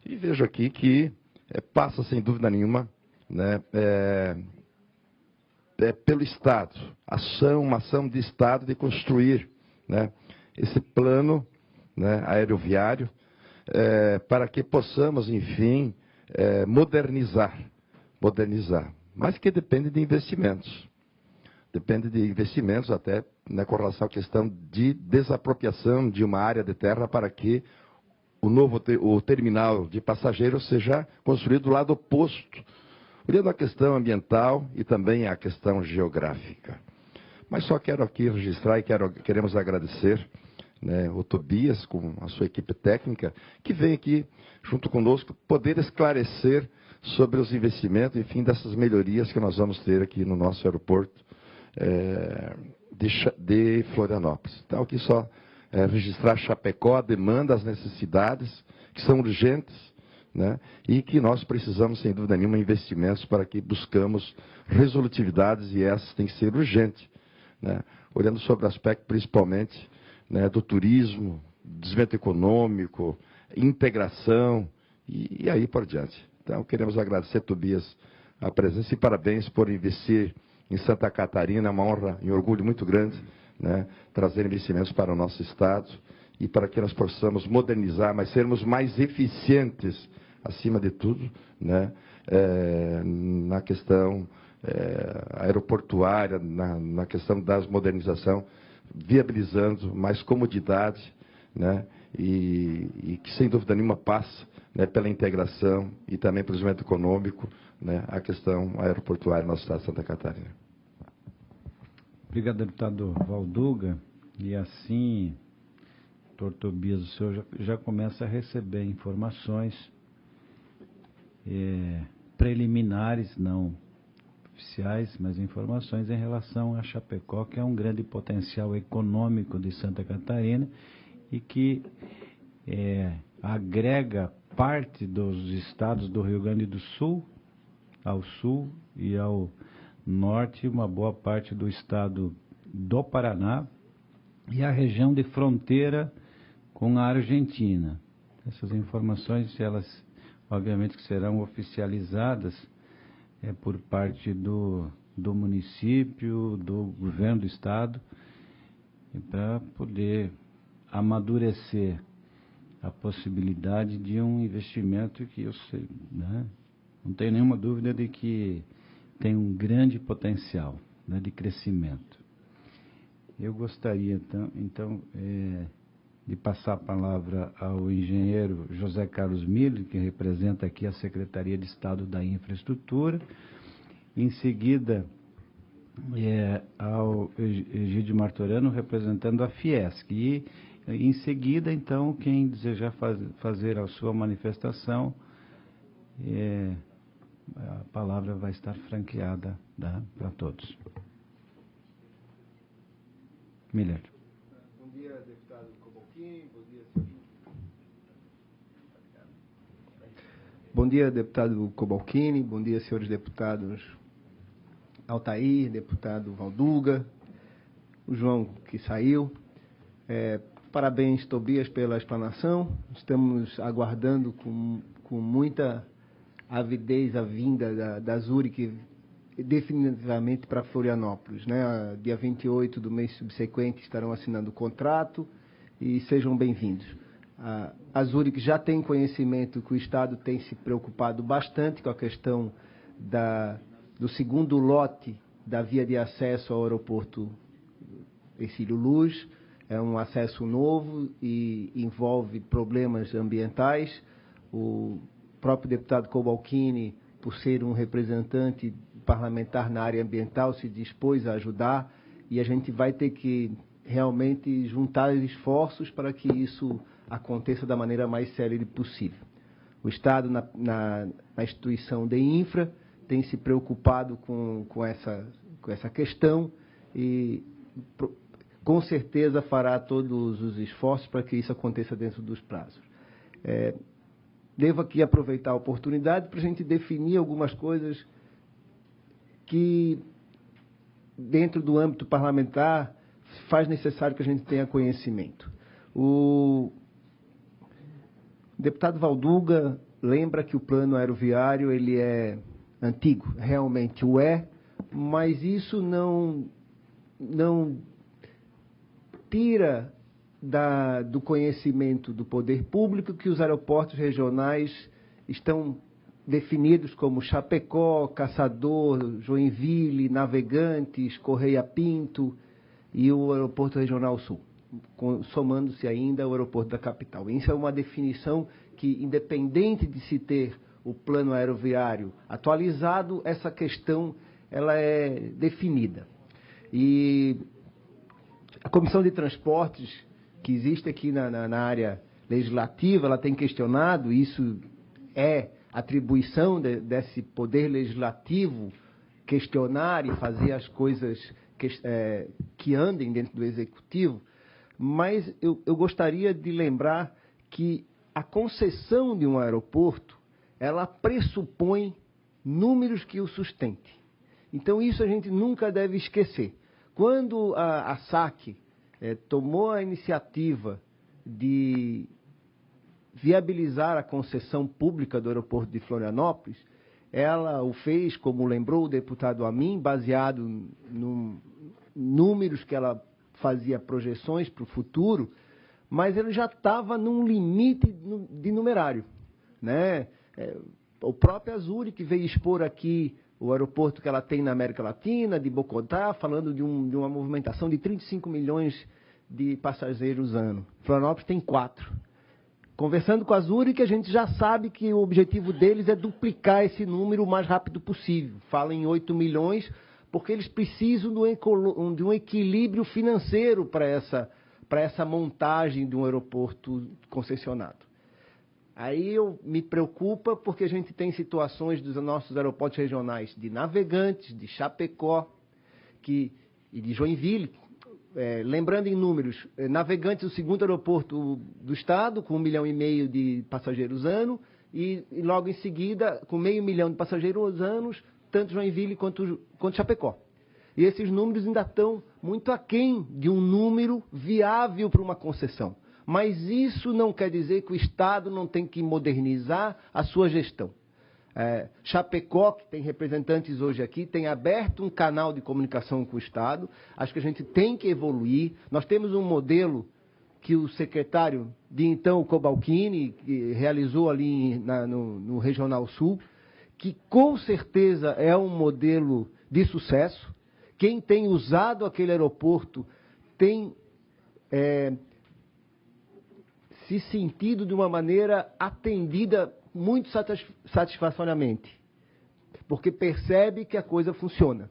E vejo aqui que passa, sem dúvida nenhuma, né, pelo Estado, uma ação de Estado de construir, né, esse plano, né, aeroviário, para que possamos, enfim, modernizar, mas que depende de investimentos. Depende de investimentos até, né, com relação à questão de desapropriação de uma área de terra para que o terminal de passageiros seja construído do lado oposto, olhando a questão ambiental e também a questão geográfica. Mas só quero aqui registrar e queremos agradecer, né, o Tobias, com a sua equipe técnica, que vem aqui junto conosco poder esclarecer sobre os investimentos, enfim, dessas melhorias que nós vamos ter aqui no nosso aeroporto de Florianópolis. Então, aqui só registrar Chapecó, a demanda, as necessidades, que são urgentes, né, e que nós precisamos, sem dúvida nenhuma, investimentos para que buscamos resolutividades, e essas têm que ser urgentes, né, olhando sobre o aspecto, principalmente, né, do turismo, desenvolvimento econômico, integração, e aí por diante. Então, queremos agradecer, Tobias, a presença e parabéns por investir em Santa Catarina. É uma honra e um orgulho muito grande, né, trazer investimentos para o nosso Estado e para que nós possamos modernizar, mas sermos mais eficientes, acima de tudo, né, na questão aeroportuária, na questão da modernização, viabilizando mais comodidade, né, e que, sem dúvida nenhuma, passa, né, pela integração e também pelo desenvolvimento econômico, né, a questão aeroportuária no nosso Estado de Santa Catarina. Obrigado, deputado Valduga. E assim, doutor Tobias, o senhor já começa a receber informações preliminares, não oficiais, mas informações em relação a Chapecó, que é um grande potencial econômico de Santa Catarina e que agrega parte dos estados do Rio Grande do Sul, ao sul e ao norte, uma boa parte do estado do Paraná e a região de fronteira com a Argentina. Essas informações, elas obviamente que serão oficializadas por parte do do município, do governo do estado, para poder amadurecer a possibilidade de um investimento que eu sei, né, não tenho nenhuma dúvida de que tem um grande potencial, né, de crescimento. Eu gostaria, então, de passar a palavra ao engenheiro José Carlos Miller, que representa aqui a Secretaria de Estado da Infraestrutura. Em seguida, ao Egídio Martorano, representando a Fiesc. E, em seguida, então, quem desejar fazer a sua manifestação, a palavra vai estar franqueada, tá, para todos. Miller. Bom dia, deputado Cobalcini. Bom dia, senhor. Bom dia, deputado Cobalcini. Bom dia, senhores deputados Altair, deputado Valduga, o João que saiu. Parabéns, Tobias, pela explanação. Estamos aguardando com muita avidez a vinda da Zurich definitivamente para Florianópolis, né? Dia 28 do mês subsequente estarão assinando o contrato e sejam bem-vindos. A Zurich já tem conhecimento que o Estado tem se preocupado bastante com a questão do segundo lote da via de acesso ao aeroporto Hercílio Luz. É um acesso novo e envolve problemas ambientais. O próprio deputado Cobalcini, por ser um representante parlamentar na área ambiental, se dispôs a ajudar, e a gente vai ter que realmente juntar esforços para que isso aconteça da maneira mais célere possível. O Estado, na instituição de infra, tem se preocupado com essa questão e, com certeza, fará todos os esforços para que isso aconteça dentro dos prazos. Devo aqui aproveitar a oportunidade para a gente definir algumas coisas que, dentro do âmbito parlamentar, faz necessário que a gente tenha conhecimento. O deputado Valduga lembra que o plano aeroviário ele é antigo, realmente o é, mas isso não tira do conhecimento do poder público que os aeroportos regionais estão definidos como Chapecó, Caçador, Joinville, Navegantes, Correia Pinto e o Aeroporto Regional Sul, somando-se ainda o aeroporto da capital. Isso é uma definição que, independente de se ter o plano aeroviário atualizado, essa questão ela é definida. E a Comissão de Transportes, que existe aqui na área legislativa, ela tem questionado, isso é atribuição desse poder legislativo, questionar e fazer as coisas que andem dentro do executivo, mas eu gostaria de lembrar que a concessão de um aeroporto, ela pressupõe números que o sustentem. Então, isso a gente nunca deve esquecer. Quando a SAC tomou a iniciativa de viabilizar a concessão pública do aeroporto de Florianópolis, ela o fez, como lembrou o deputado Amin, baseado em números que ela fazia projeções para o futuro, mas ele já estava num limite de numerário, né? O próprio Zurich veio expor aqui o aeroporto que ela tem na América Latina, de Bogotá, falando de uma movimentação de 35 milhões de passageiros ano. Florianópolis tem 4. Conversando com a Zurich, a gente já sabe que o objetivo deles é duplicar esse número o mais rápido possível. Fala em 8 milhões, porque eles precisam de um equilíbrio financeiro para essa montagem de um aeroporto concessionado. Aí me preocupa porque a gente tem situações dos nossos aeroportos regionais de Navegantes, de Chapecó e de Joinville. Lembrando em números, Navegantes, o segundo aeroporto do estado, com 1,5 milhão de passageiros ano, e logo em seguida, com 500 mil de passageiros anos, tanto Joinville quanto Chapecó. E esses números ainda estão muito aquém de um número viável para uma concessão. Mas isso não quer dizer que o Estado não tem que modernizar a sua gestão. Chapecó, que tem representantes hoje aqui, tem aberto um canal de comunicação com o Estado. Acho que a gente tem que evoluir. Nós temos um modelo que o secretário de então, o Cobalcini, que realizou ali no Regional Sul, que com certeza é um modelo de sucesso. Quem tem usado aquele aeroporto tem se sentido de uma maneira atendida muito satisfatoriamente, porque percebe que a coisa funciona.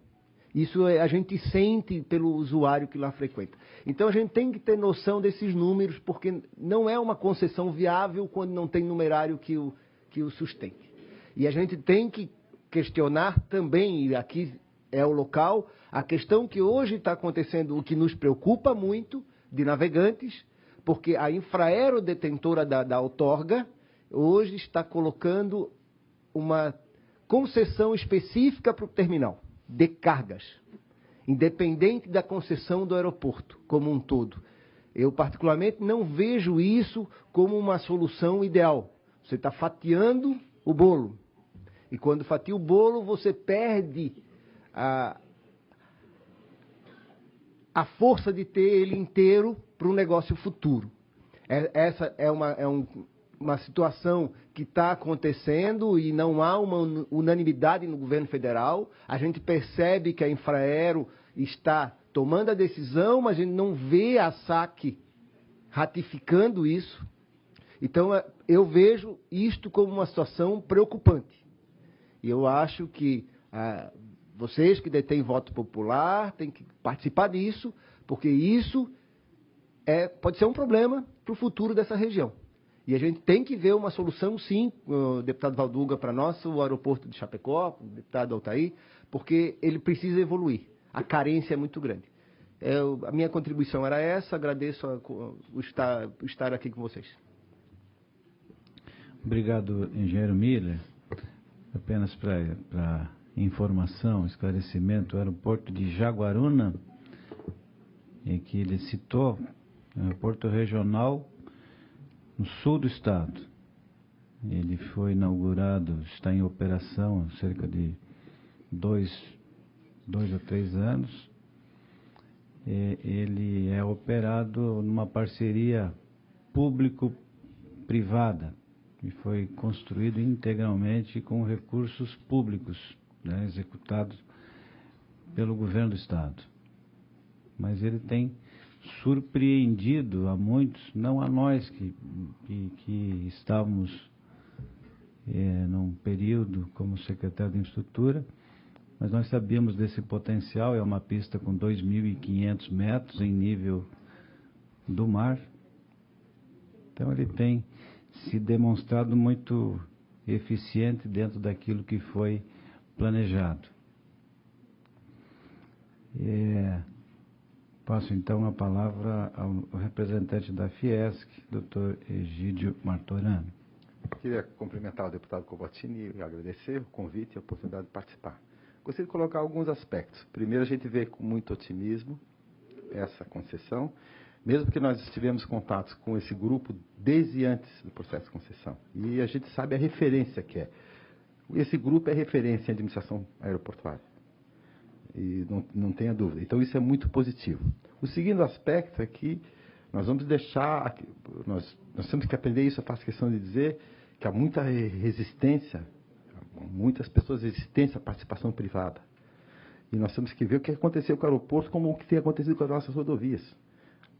Isso a gente sente pelo usuário que lá frequenta. Então a gente tem que ter noção desses números, porque não é uma concessão viável quando não tem numerário que o sustente. E a gente tem que questionar também, e aqui é o local, a questão que hoje está acontecendo, o que nos preocupa muito, de Navegantes, porque a Infraero, detentora da outorga, hoje está colocando uma concessão específica para o terminal de cargas, independente da concessão do aeroporto como um todo. Eu, particularmente, não vejo isso como uma solução ideal. Você está fatiando o bolo. E quando fatia o bolo, você perde a força de ter ele inteiro para um negócio futuro. Essa é uma situação que está acontecendo e não há uma unanimidade no governo federal. A gente percebe que a Infraero está tomando a decisão, mas a gente não vê a SAC ratificando isso. Então, eu vejo isto como uma situação preocupante. E eu acho que vocês que detêm voto popular têm que participar disso, porque isso pode ser um problema para o futuro dessa região. E a gente tem que ver uma solução, sim, o deputado Valduga, para nós, o aeroporto de Chapecó, o deputado Altair, porque ele precisa evoluir. A carência é muito grande. A minha contribuição era essa, agradeço estar aqui com vocês. Obrigado, engenheiro Miller. Apenas para informação, esclarecimento, o aeroporto de Jaguaruna, em que ele citou, aeroporto regional no sul do estado. Ele foi inaugurado, está em operação há cerca de 2 ou 3 anos. Ele é operado numa parceria público-privada e foi construído integralmente com recursos públicos, né, executados pelo governo do estado. Mas ele tem surpreendido a muitos, não a nós que estávamos num período como secretário de infraestrutura, mas nós sabíamos desse potencial. É uma pista com 2.500 metros em nível do mar. Então ele tem se demonstrado muito eficiente dentro daquilo que foi planejado. Passo então a palavra ao representante da Fiesc, Dr. Egídio Martorano. Queria cumprimentar o deputado Cobalcini e agradecer o convite e a oportunidade de participar. Gostaria de colocar alguns aspectos. Primeiro, a gente vê com muito otimismo essa concessão, mesmo que nós tivemos contatos com esse grupo desde antes do processo de concessão. E a gente sabe a referência que é. Esse grupo é referência em administração aeroportuária. E não tenha dúvida. Então, isso é muito positivo. O segundo aspecto é que nós vamos deixar... Nós temos que aprender isso, eu faço questão de dizer que há muita resistência, muitas pessoas resistentes à participação privada. E nós temos que ver o que aconteceu com o aeroporto, como o que tem acontecido com as nossas rodovias.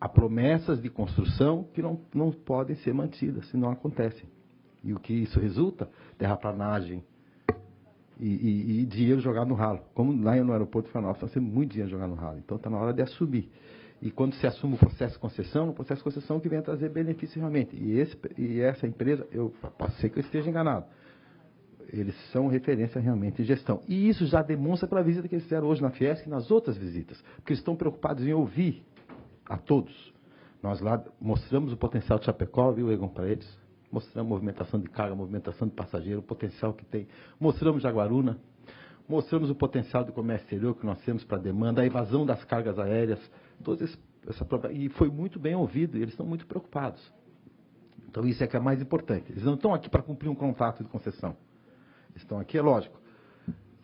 Há promessas de construção que não podem ser mantidas, se não acontecem. E o que isso resulta? Terraplanagem e dinheiro jogado no ralo. Como lá no aeroporto de Florianópolis, nós temos muito dinheiro jogado no ralo. Então está na hora de assumir. E quando se assume o processo de concessão, o processo de concessão que vem a trazer benefício realmente. E essa empresa, eu posso ser que eu esteja enganado, eles são referência realmente em gestão. E isso já demonstra pela visita que eles fizeram hoje na Fiesc e nas outras visitas, porque eles estão preocupados em ouvir a todos. Nós lá mostramos o potencial de Chapecó, viu, Egon, para eles? Mostramos movimentação de carga, movimentação de passageiro, o potencial que tem. Mostramos Jaguaruna, mostramos o potencial do comércio exterior que nós temos para a demanda, a evasão das cargas aéreas, e foi muito bem ouvido, e eles estão muito preocupados. Então isso é que é mais importante. Eles não estão aqui para cumprir um contrato de concessão. Estão aqui, é lógico.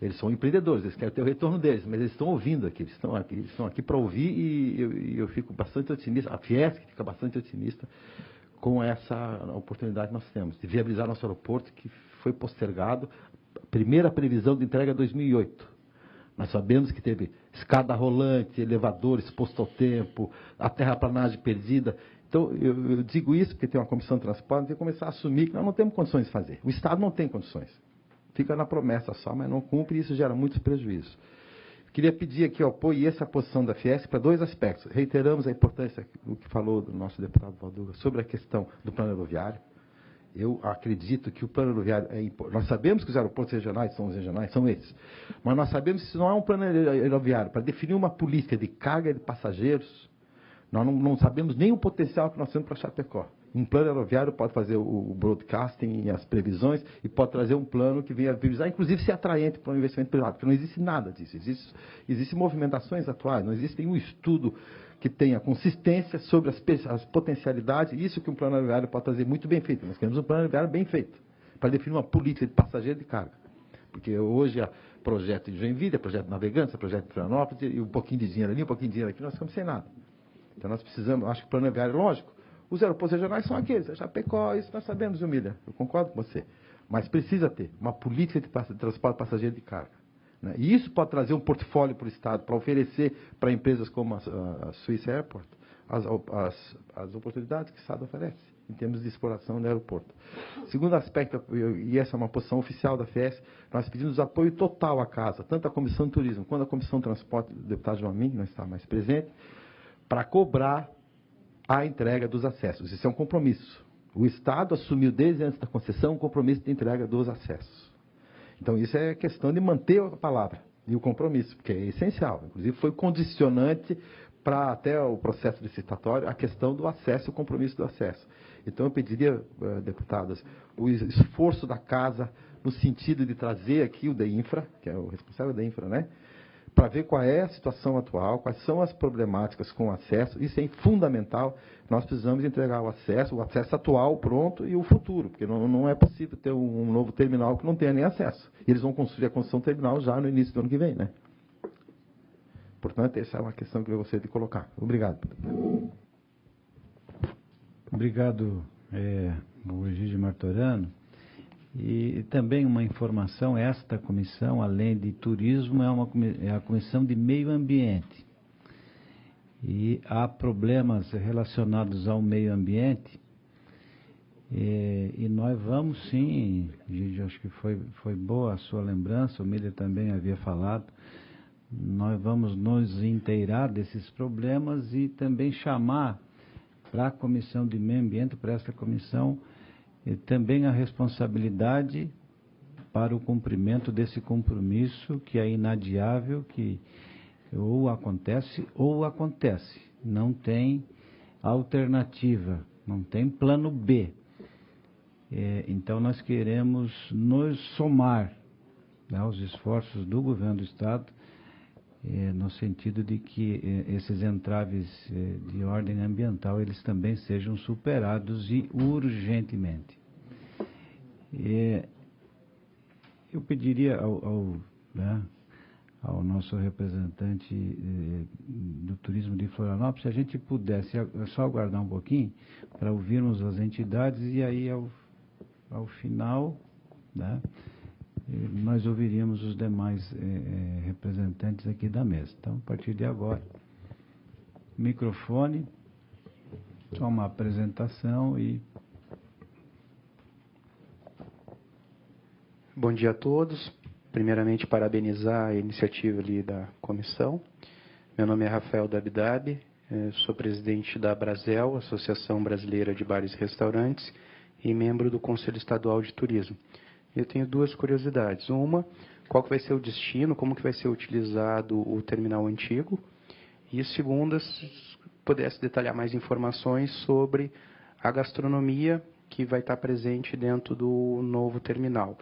Eles são empreendedores, eles querem ter o retorno deles, mas eles estão ouvindo aqui, eles estão aqui para ouvir e eu fico bastante otimista, a Fiesc fica bastante otimista com essa oportunidade que nós temos, de viabilizar nosso aeroporto, que foi postergado, a primeira previsão de entrega é 2008. Nós sabemos que teve escada rolante, elevador exposto ao tempo, a terraplanagem perdida. Então, eu digo isso porque tem uma comissão de transporte, tem que começar a assumir que nós não temos condições de fazer. O Estado não tem condições. Fica na promessa só, mas não cumpre e isso gera muitos prejuízos. Queria pedir aqui o apoio e essa posição da Fiesc para dois aspectos. Reiteramos a importância do que falou do nosso deputado Valduga sobre a questão do plano aeroviário. Eu acredito que o plano aeroviário é importante. Nós sabemos que os aeroportos regionais, são esses. Mas nós sabemos que isso não é um plano aeroviário. Para definir uma política de carga de passageiros, nós não sabemos nem o potencial que nós temos para Chapecó. Um plano aeroviário pode fazer o broadcasting e as previsões e pode trazer um plano que venha viabilizar, inclusive ser atraente para o investimento privado, porque não existe nada disso. Existem movimentações atuais, não existe nenhum estudo que tenha consistência sobre as potencialidades, isso que um plano aeroviário pode trazer muito bem feito. Nós queremos um plano aeroviário bem feito, para definir uma política de passageiro e de carga. Porque hoje há projeto de Joinville, projeto de Navegantes, projeto de Florianópolis, e um pouquinho de dinheiro ali, um pouquinho de dinheiro aqui, nós ficamos sem nada. Então nós precisamos, acho que o plano aeroviário, lógico, os aeroportos regionais são aqueles, a Chapecó, isso nós sabemos, Emília, eu concordo com você. Mas precisa ter uma política de transporte passageiro de carga. Né? E isso pode trazer um portfólio para o Estado, para oferecer para empresas como a Swiss Airport as oportunidades que o Estado oferece, em termos de exploração do aeroporto. Segundo aspecto, e essa é uma posição oficial da Fiesc, nós pedimos apoio total à casa, tanto a Comissão de Turismo quanto a Comissão de Transporte do deputado João Amin, que não está mais presente, para cobrar a entrega dos acessos. Isso é um compromisso. O Estado assumiu desde antes da concessão um compromisso de entrega dos acessos. Então, isso é questão de manter a palavra e o compromisso, porque é essencial. Inclusive, foi condicionante para até o processo licitatório a questão do acesso, o compromisso do acesso. Então, eu pediria, deputadas, o esforço da Casa no sentido de trazer aqui o DEINFRA, que é o responsável da Infra, né? Para ver qual é a situação atual, quais são as problemáticas com o acesso. Isso é fundamental. Nós precisamos entregar o acesso atual pronto e o futuro, porque não é possível ter um novo terminal que não tenha nem acesso. E eles vão construir a construção do terminal já no início do ano que vem, né? Portanto, essa é uma questão que eu gostaria de colocar. Obrigado. Obrigado, o Egídio Martorano. E também uma informação, esta comissão, além de turismo, é a comissão de meio ambiente. E há problemas relacionados ao meio ambiente, e nós vamos sim, Egídio, acho que foi boa a sua lembrança, o Miller também havia falado, nós vamos nos inteirar desses problemas e também chamar para a comissão de meio ambiente, para esta comissão, e também a responsabilidade para o cumprimento desse compromisso que é inadiável, que ou acontece, não tem alternativa, não tem plano B. Então nós queremos nos somar, né, aos esforços do governo do Estado, no sentido de que esses entraves de ordem ambiental eles também sejam superados e urgentemente. Eu pediria ao nosso representante do turismo de Florianópolis, se a gente pudesse só aguardar um pouquinho para ouvirmos as entidades e aí ao final, né, nós ouviríamos os demais representantes aqui da mesa. Então, a partir de agora, microfone, só uma apresentação e... Bom dia a todos. Primeiramente, parabenizar a iniciativa ali da comissão. Meu nome é Rafael Dabdab, sou presidente da Brasel, Associação Brasileira de Bares e Restaurantes, e membro do Conselho Estadual de Turismo. Eu tenho duas curiosidades. Uma, qual que vai ser o destino, como que vai ser utilizado o terminal antigo. E segunda, se pudesse detalhar mais informações sobre a gastronomia que vai estar presente dentro do novo terminal.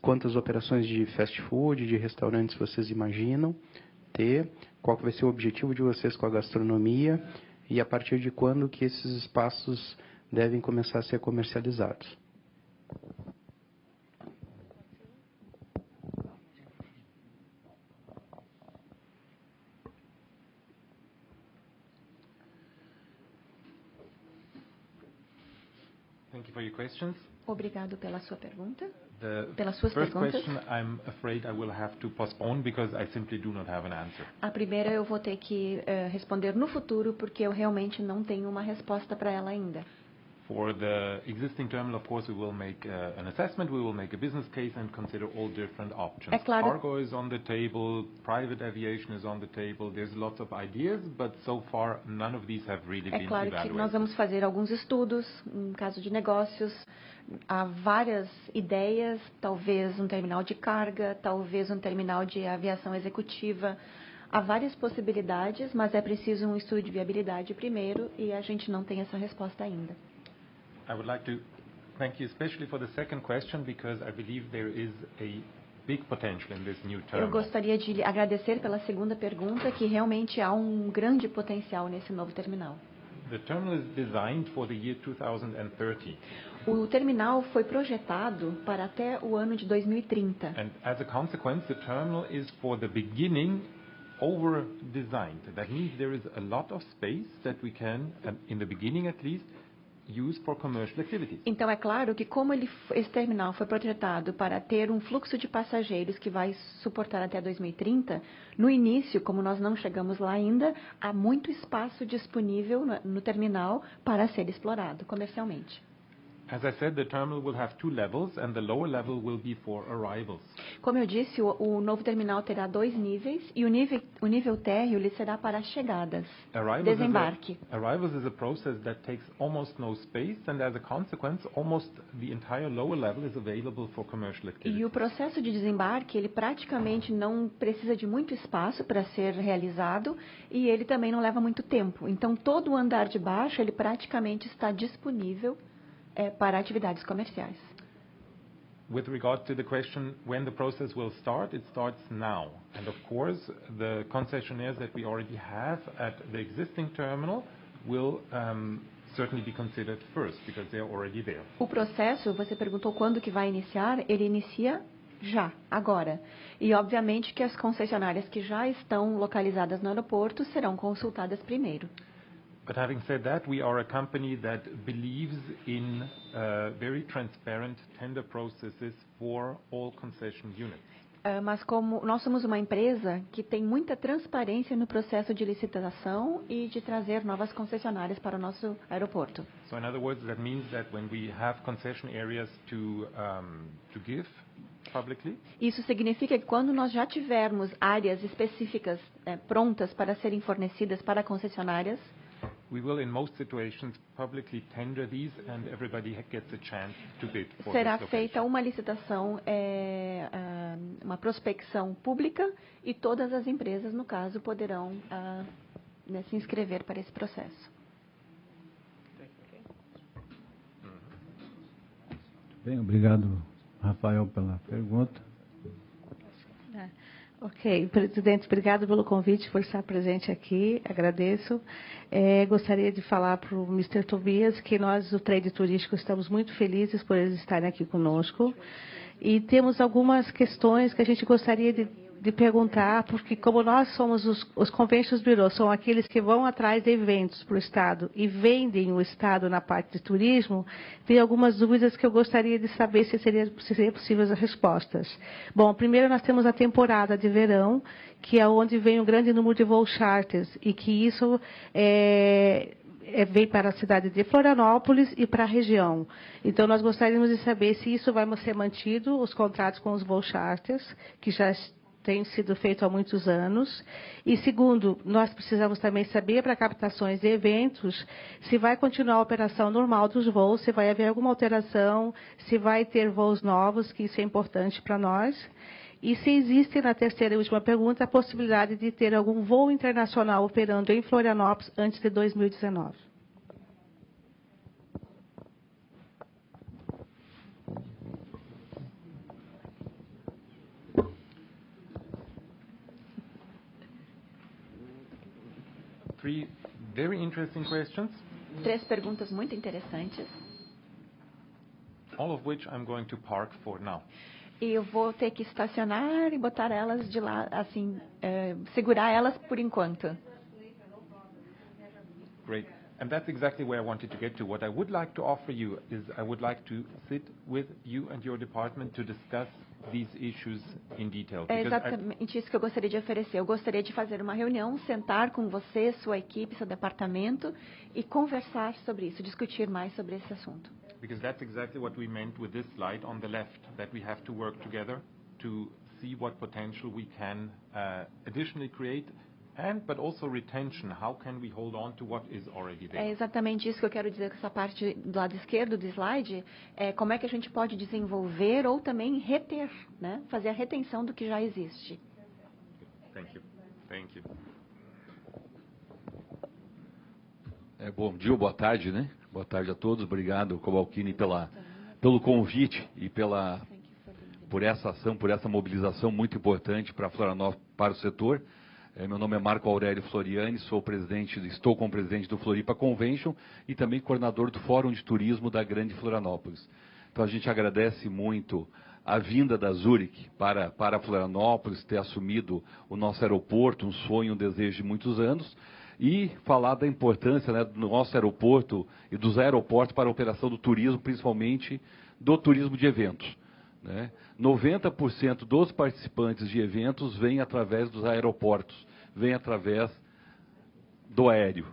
Quantas operações de fast food, de restaurantes vocês imaginam ter? Qual que vai ser o objetivo de vocês com a gastronomia? E a partir de quando que esses espaços devem começar a ser comercializados? Thank you for your questions. Obrigado pela sua pergunta. The suas first perguntas. question, I'm afraid I will have to postpone because I simply do not have an answer. A primeira eu vou ter que responder no futuro, porque eu realmente não tenho uma resposta para ela ainda. For the existing terminal, of course, we will make an assessment, we will make a business case and consider all different options. É claro. Cargo is on the table, private aviation is on the table, there's lots of ideas, but so far none of these have really been claro evaluated. que nós vamos fazer alguns estudos, um caso de negócios, há várias ideias, talvez um terminal de carga, talvez um terminal de aviação executiva. Há várias possibilidades, mas é preciso um estudo de viabilidade primeiro e a gente não tem essa resposta ainda. I would like to thank you especially for the second question because I believe there is a big potential in this new Eu terminal. gostaria de lhe agradecer pela segunda pergunta, que realmente há um grande potencial nesse novo terminal. The terminal is designed for the year 2030. O terminal foi projetado para até o ano de 2030. And as a consequence, the terminal is for the beginning over-designed. That means there is a lot of space that we can, in the beginning at least, use for commercial activities. Então é claro que como esse terminal foi projetado para ter um fluxo de passageiros que vai suportar até 2030, no início, como nós não chegamos lá ainda, há muito espaço disponível no terminal para ser explorado comercialmente. As I said, the terminal will have two levels and the lower level will be for arrivals. Como eu disse, o novo terminal terá 2 níveis e o nível térreo lhe será para chegadas, desembarque. Arrivals is a process that takes almost no space and as a consequence almost the entire lower level is available for commercial activities. E o processo de desembarque, ele praticamente não precisa de muito espaço para ser realizado e ele também não leva muito tempo. Então todo o andar de baixo, ele praticamente está disponível para atividades comerciais. With regard to the question when the process will start, it starts now. And of course, the concessionaires that we already have at the existing terminal will certainly be considered first because they are already there. O processo, você perguntou quando que vai iniciar, ele inicia já, agora. E obviamente que as concessionárias que já estão localizadas no aeroporto serão consultadas primeiro. But having said that, we are a company that believes in very transparent tender processes for all concession units. Mas como nós somos uma empresa que tem muita transparência no processo de licitação e de trazer novas concessionárias para o nosso aeroporto. So in other words, that means that when we have concession areas to give publicly, isso significa que quando nós já tivermos áreas específicas prontas para serem fornecidas para concessionárias, we will, in most situations, publicly tender these, and everybody gets a chance to bid for será this feita uma licitação, uma prospecção pública, e todas as empresas, no caso, poderão se inscrever para esse processo. Bem, obrigado, Rafael, pela pergunta. Ok, presidente, obrigado pelo convite, por estar presente aqui, agradeço. Gostaria de falar para o Mr. Tobias que nós, do Trade Turístico, estamos muito felizes por eles estarem aqui conosco e temos algumas questões que a gente gostaria de perguntar, porque como nós somos os Conventions Bureau, são aqueles que vão atrás de eventos para o Estado e vendem o Estado na parte de turismo, tem algumas dúvidas que eu gostaria de saber se seria possível as respostas. Bom, primeiro nós temos a temporada de verão, que é onde vem um grande número de voos charters, e que isso vem para a cidade de Florianópolis e para a região. Então, nós gostaríamos de saber se isso vai ser mantido, os contratos com os voos charters, que já tem sido feito há muitos anos. E segundo, nós precisamos também saber para captações de eventos se vai continuar a operação normal dos voos, se vai haver alguma alteração, se vai ter voos novos, que isso é importante para nós. E se existe, na terceira e última pergunta, a possibilidade de ter algum voo internacional operando em Florianópolis antes de 2019. Three very interesting questions. 3 perguntas muito interessantes. All of which I'm going to park for now. E eu vou ter que estacionar e botar elas de lá, assim, segurar elas por enquanto. Great. And that's exactly where I wanted to get to. What I would like to offer you is I would like to sit with you and your department to discuss these issues in detail. É exatamente isso que eu gostaria de oferecer. Eu gostaria de fazer uma reunião, sentar com você, sua equipe, seu departamento e conversar sobre isso, discutir mais sobre esse assunto. Because that's exactly what we meant with this slide on the left, that we have to work together to see what potential we can additionally create. But also retention, how can we hold on to what is already there? É exatamente isso que eu quero dizer com essa parte do lado esquerdo do slide, como é que a gente pode desenvolver ou também reter, né? Fazer a retenção do que já existe. Thank you. Thank you. Bom dia ou boa tarde, né? Boa tarde a todos. Obrigado, Cobalcini, pelo convite e por essa ação, por essa mobilização muito importante para Florianópolis, para o setor. Meu nome é Marco Aurélio Floriani, estou como presidente do Floripa Convention e também coordenador do Fórum de Turismo da Grande Florianópolis. Então a gente agradece muito a vinda da Zurich para Florianópolis, ter assumido o nosso aeroporto, um sonho, um desejo de muitos anos, e falar da importância, né, do nosso aeroporto e dos aeroportos para a operação do turismo, principalmente do turismo de eventos. 90% dos participantes de eventos vêm através dos aeroportos, vêm através do aéreo.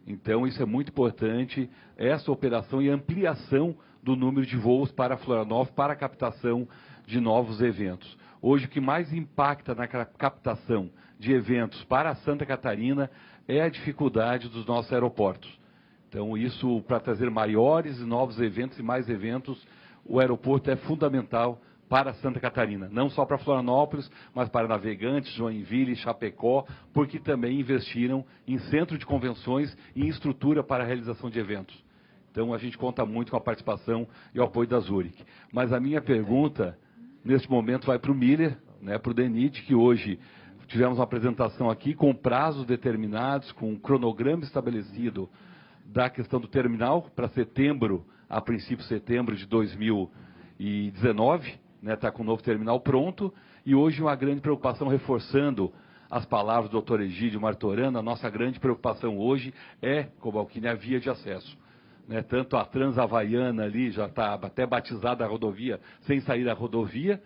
Então, isso é muito importante, essa operação e ampliação do número de voos para Florianópolis, para a captação de novos eventos. Hoje, o que mais impacta na captação de eventos para Santa Catarina é a dificuldade dos nossos aeroportos. Então, isso para trazer maiores e novos eventos e mais eventos, o aeroporto é fundamental para Santa Catarina, não só para Florianópolis, mas para Navegantes, Joinville, Chapecó, porque também investiram em centro de convenções e em estrutura para a realização de eventos. Então, a gente conta muito com a participação e o apoio da Zurich. Mas a minha pergunta, neste momento, vai para o Miller, para o DENIT, que hoje tivemos uma apresentação aqui com prazos determinados, com um cronograma estabelecido da questão do terminal para setembro, a princípio setembro de 2019, está com o novo terminal pronto, e hoje uma grande preocupação, reforçando as palavras do Dr. Egídio Martorano, a nossa grande preocupação hoje é, Cobalcini, a via de acesso. Tanto a Transhavaiana ali, já está até batizada a rodovia, sem sair da rodovia,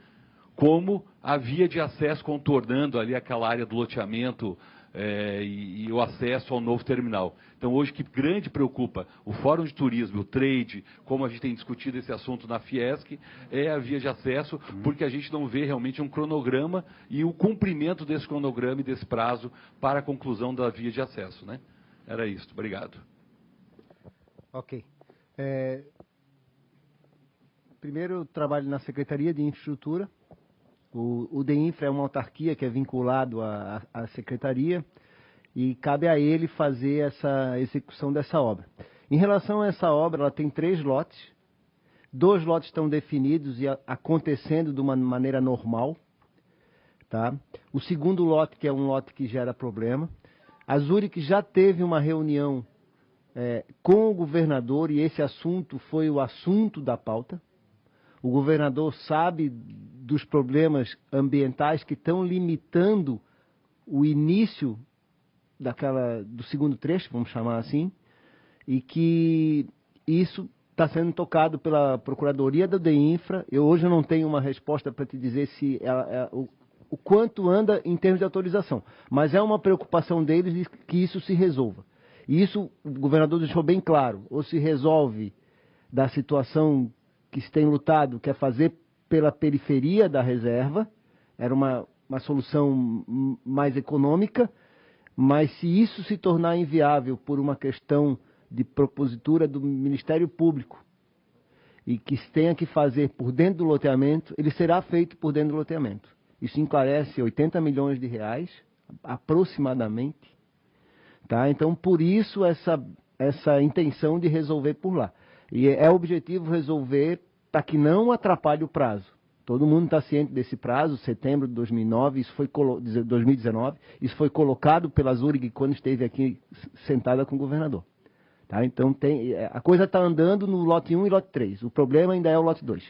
como a via de acesso contornando ali aquela área do loteamento e o acesso ao novo terminal. Então, hoje, que grande preocupa o Fórum de Turismo, o Trade, como a gente tem discutido esse assunto na Fiesc, é a via de acesso, porque a gente não vê realmente um cronograma e o cumprimento desse cronograma e desse prazo para a conclusão da via de acesso. Era isso. Obrigado. Ok. Primeiro, eu trabalho na Secretaria de Infraestrutura. O DEINFRA é uma autarquia que é vinculado à Secretaria e cabe a ele fazer essa execução dessa obra. Em relação a essa obra, ela tem 3 lotes. 2 lotes estão definidos e acontecendo de uma maneira normal. O segundo lote, que é um lote que gera problema. A Zurich já teve uma reunião com o governador e esse assunto foi o assunto da pauta. O governador sabe dos problemas ambientais que estão limitando o início do segundo trecho, vamos chamar assim, e que isso está sendo tocado pela Procuradoria da DEINFRA. Hoje não tenho uma resposta para te dizer se o quanto anda em termos de autorização, mas é uma preocupação deles que isso se resolva. E isso o governador deixou bem claro, ou se resolve da situação que se tem lutado, que é fazer pela periferia da reserva, era uma solução mais econômica, mas se isso se tornar inviável por uma questão de propositura do Ministério Público e que se tenha que fazer por dentro do loteamento, ele será feito por dentro do loteamento. Isso encarece 80 milhões de reais, aproximadamente. Então, por isso, essa intenção de resolver por lá. E é o objetivo resolver para que não atrapalhe o prazo. Todo mundo está ciente desse prazo, setembro de 2019, 2019, isso foi colocado pela Zurich quando esteve aqui sentada com o governador. Então, a coisa está andando no lote 1 e lote 3. O problema ainda é o lote 2.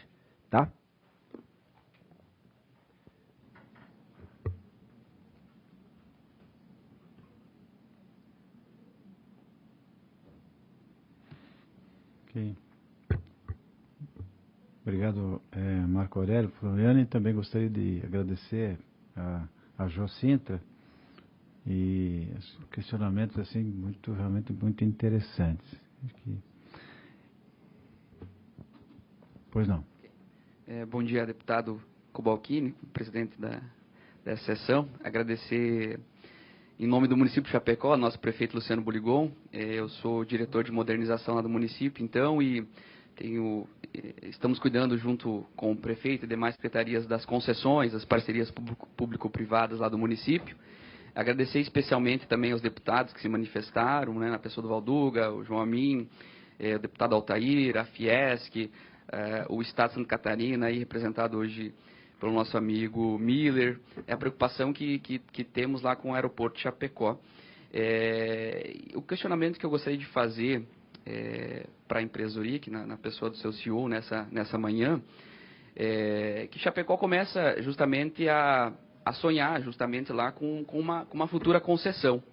Ok. Obrigado, Marco Aurélio Floriani. Também gostaria de agradecer a Jocinta e os questionamentos assim realmente muito interessantes. Pois não. Bom dia, deputado Cobalcini, presidente dessa sessão. Agradecer em nome do município de Chapecó, nosso prefeito Luciano Burigon. Eu sou diretor de modernização lá do município, então, e estamos cuidando junto com o prefeito e demais secretarias das concessões, das parcerias público-privadas lá do município. Agradecer especialmente também aos deputados que se manifestaram, né, na pessoa do Valduga, o João Amin, o deputado Altair, a Fiesc, o Estado de Santa Catarina, aí representado hoje pelo nosso amigo Miller, a preocupação que temos lá com o aeroporto de Chapecó. O questionamento que eu gostaria de fazer para a empresa Zurich, na pessoa do seu CEO nessa manhã, que Chapecó começa justamente a sonhar justamente lá com uma futura concessão.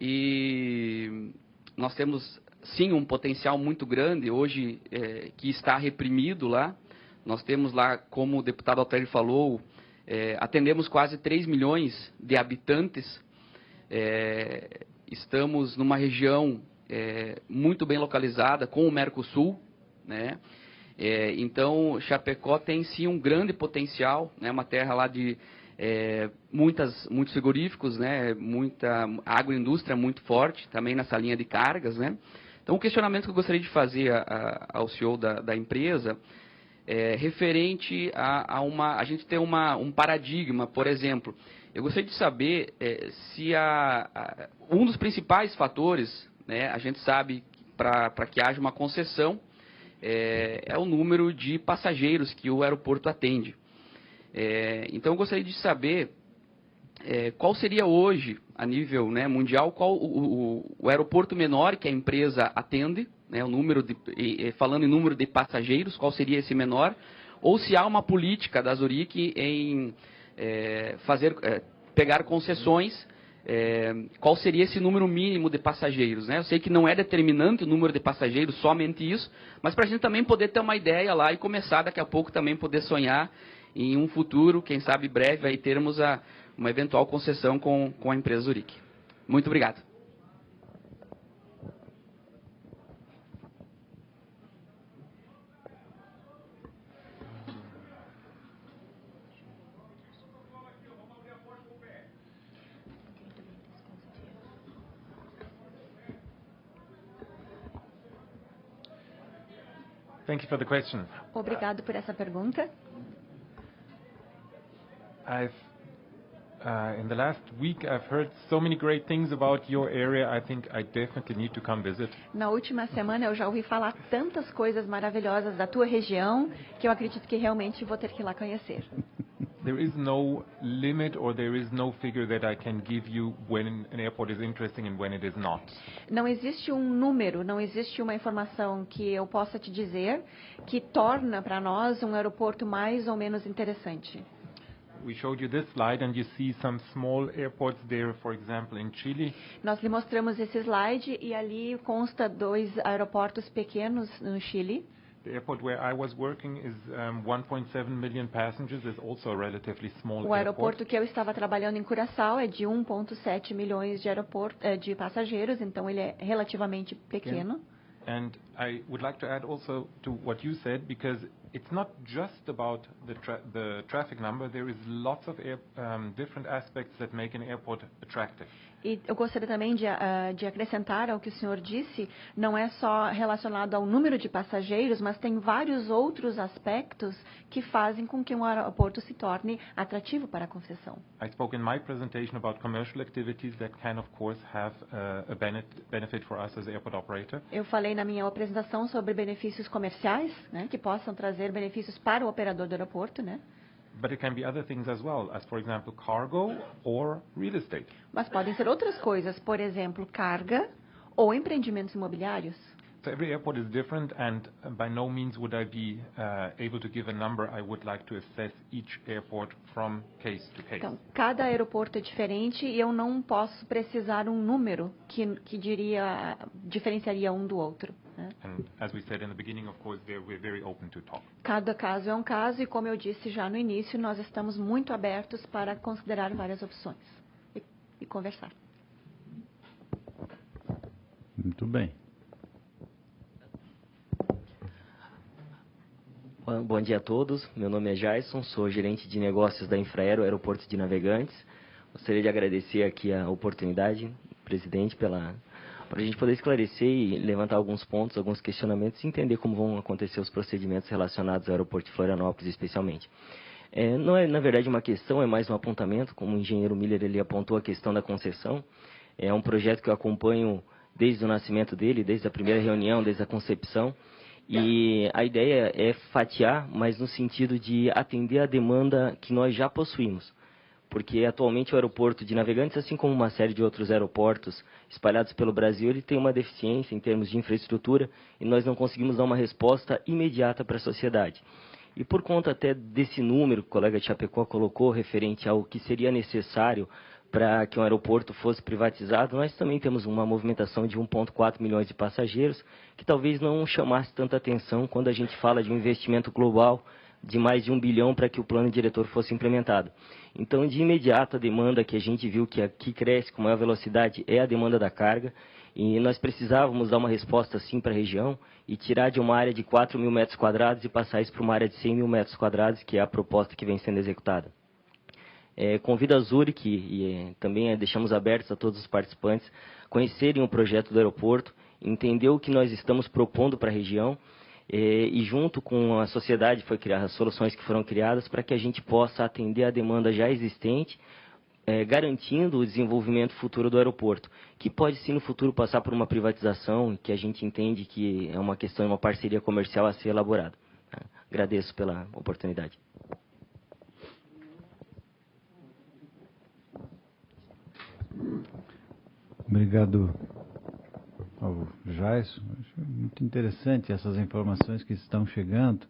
E nós temos, sim, um potencial muito grande hoje que está reprimido lá. Nós temos lá, como o deputado Altair falou, atendemos quase 3 milhões de habitantes. Estamos numa região muito bem localizada com o Mercosul, né? Então, Chapecó tem sim um grande potencial, né? Uma terra lá de muitos frigoríficos, né? Muita agroindústria muito forte, também nessa linha de cargas, né? Então, o questionamento que eu gostaria de fazer ao CEO da empresa referente a gente ter um paradigma, por exemplo. Eu gostaria de saber se um dos principais fatores, né, a gente sabe, para que haja uma concessão, é o número de passageiros que o aeroporto atende. Então, eu gostaria de saber qual seria hoje, a nível, né, mundial, qual o aeroporto menor que a empresa atende, né, falando em número de passageiros, qual seria esse menor, ou se há uma política da Zurich em pegar concessões, qual seria esse número mínimo de passageiros, né? Eu sei que não é determinante o número de passageiros, somente isso, mas para a gente também poder ter uma ideia lá e começar daqui a pouco também poder sonhar em um futuro, quem sabe breve, aí termos uma eventual concessão com a empresa Zurich. Muito obrigado. Thank you for the question. Obrigado por essa pergunta. In the last week, I've heard so many great things about your area. I think I definitely need to come visit. Na última semana eu já ouvi falar tantas coisas maravilhosas da tua região que eu acredito que realmente vou ter que ir lá conhecer. There is no limit or there is no figure that I can give you when an airport is interesting and when it is not. Não existe um número, não existe uma informação que eu possa te dizer que torna para nós um aeroporto mais ou menos interessante. We showed you this slide and you see some small airports there, for example, in Chile. Nós lhe mostramos esse slide e ali consta 2 aeroportos pequenos no Chile. The airport where I was working is 1.7 million passengers. Is also a relatively small O aeroporto que eu estava trabalhando em Curaçao é de 1.7 milhões de passageiros, então ele é relativamente pequeno. And I would like to add also to what you said, because it's not just about the traffic number. There is lots of different aspects that make an airport attractive. E eu gostaria também de acrescentar ao que o senhor disse, não é só relacionado ao número de passageiros, mas tem vários outros aspectos que fazem com que um aeroporto se torne atrativo para a concessão. I spoke in my presentation about commercial activities that can, of course, have a benefit for us as airport operator. Eu falei na minha apresentação sobre benefícios comerciais, né, que possam trazer benefícios para o operador do aeroporto, né? But it can be other things as well, as for example cargo or real estate. Mas podem ser outras coisas, por exemplo, carga ou empreendimentos imobiliários. So every airport is different, and by no means would I be able to give a number. I would like to assess each airport from case to case. Então, cada aeroporto é diferente e eu não posso precisar um número que diferenciaria um do outro. né? And as we said in the beginning, of course, we're very open to talk. Cada caso é um caso e, como eu disse já no início, nós estamos muito abertos para considerar várias opções e conversar. Muito bem. Bom dia a todos. Meu nome é Jason, sou gerente de negócios da Infraero, Aeroporto de Navegantes. Gostaria de agradecer aqui a oportunidade, presidente, para a gente poder esclarecer e levantar alguns pontos, alguns questionamentos e entender como vão acontecer os procedimentos relacionados ao aeroporto de Florianópolis, especialmente. Não é, na verdade, uma questão, é mais um apontamento, como o engenheiro Miller ele apontou a questão da concessão. É um projeto que eu acompanho desde o nascimento dele, desde a primeira reunião, desde a concepção. E a ideia é fatiar, mas no sentido de atender a demanda que nós já possuímos. Porque atualmente o aeroporto de Navegantes, assim como uma série de outros aeroportos espalhados pelo Brasil, ele tem uma deficiência em termos de infraestrutura e nós não conseguimos dar uma resposta imediata para a sociedade. E por conta até desse número que o colega de Chapecó colocou, referente ao que seria necessário para que um aeroporto fosse privatizado, nós também temos uma movimentação de 1,4 milhões de passageiros, que talvez não chamasse tanta atenção quando a gente fala de um investimento global de mais de 1 bilhão para que o plano diretor fosse implementado. Então, de imediato, a demanda que a gente viu que aqui cresce com maior velocidade é a demanda da carga, e nós precisávamos dar uma resposta sim para a região e tirar de uma área de 4 mil metros quadrados e passar isso para uma área de 100 mil metros quadrados, que é a proposta que vem sendo executada. Convido a Zurich e também deixamos abertos a todos os participantes conhecerem o projeto do aeroporto, entender o que nós estamos propondo para a região e junto com a sociedade foi criar as soluções que foram criadas para que a gente possa atender a demanda já existente, garantindo o desenvolvimento futuro do aeroporto, que pode sim no futuro passar por uma privatização, que a gente entende que é uma questão de uma parceria comercial a ser elaborada. Agradeço pela oportunidade. Obrigado ao Jason. Acho muito interessante essas informações que estão chegando.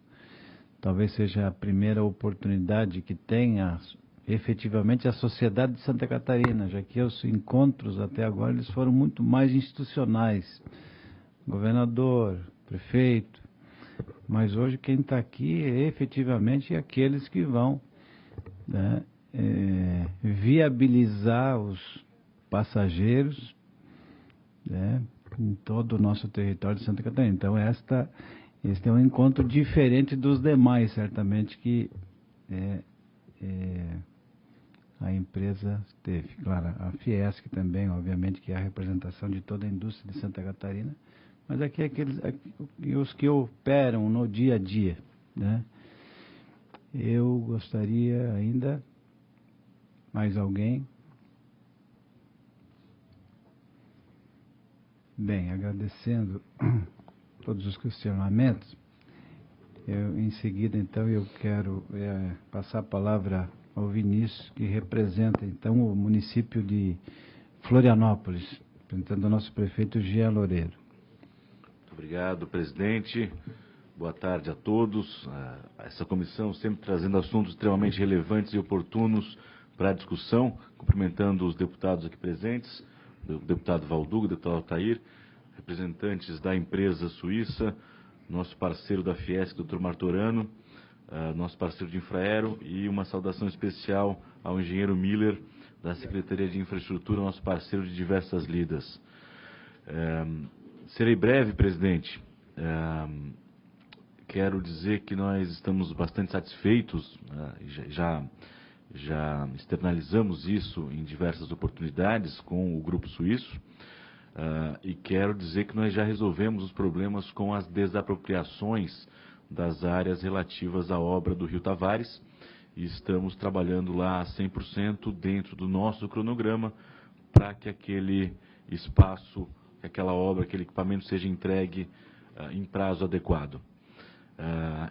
Talvez seja a primeira oportunidade que tenha efetivamente a sociedade de Santa Catarina, já que os encontros até agora eles foram muito mais institucionais. Governador, prefeito. Mas hoje quem está aqui é efetivamente aqueles que vão, né, viabilizar os passageiros, né, em todo o nosso território de Santa Catarina. Então, este é um encontro diferente dos demais, certamente, que a empresa teve. Claro, a Fiesc também, obviamente, que é a representação de toda a indústria de Santa Catarina, mas aqui os que operam no dia a dia, né? Eu gostaria ainda, mais alguém? Bem, agradecendo todos os questionamentos, em seguida, então, eu quero passar a palavra ao Vinícius, que representa, então, o município de Florianópolis, representando o nosso prefeito Jean Loureiro. Muito obrigado, presidente. Boa tarde a todos. Essa comissão sempre trazendo assuntos extremamente relevantes e oportunos para a discussão, cumprimentando os deputados aqui presentes, o deputado Valdugo, o deputado Altair, representantes da empresa suíça, nosso parceiro da Fiesc, Dr. Martorano, nosso parceiro de Infraero, e uma saudação especial ao engenheiro Miller, da Secretaria de Infraestrutura, nosso parceiro de diversas lidas. Serei breve, presidente. Quero dizer que nós estamos bastante satisfeitos, já externalizamos isso em diversas oportunidades com o Grupo Suíço, e quero dizer que nós já resolvemos os problemas com as desapropriações das áreas relativas à obra do Rio Tavares, e estamos trabalhando lá a 100% dentro do nosso cronograma para que aquele espaço, aquela obra, aquele equipamento seja entregue em prazo adequado.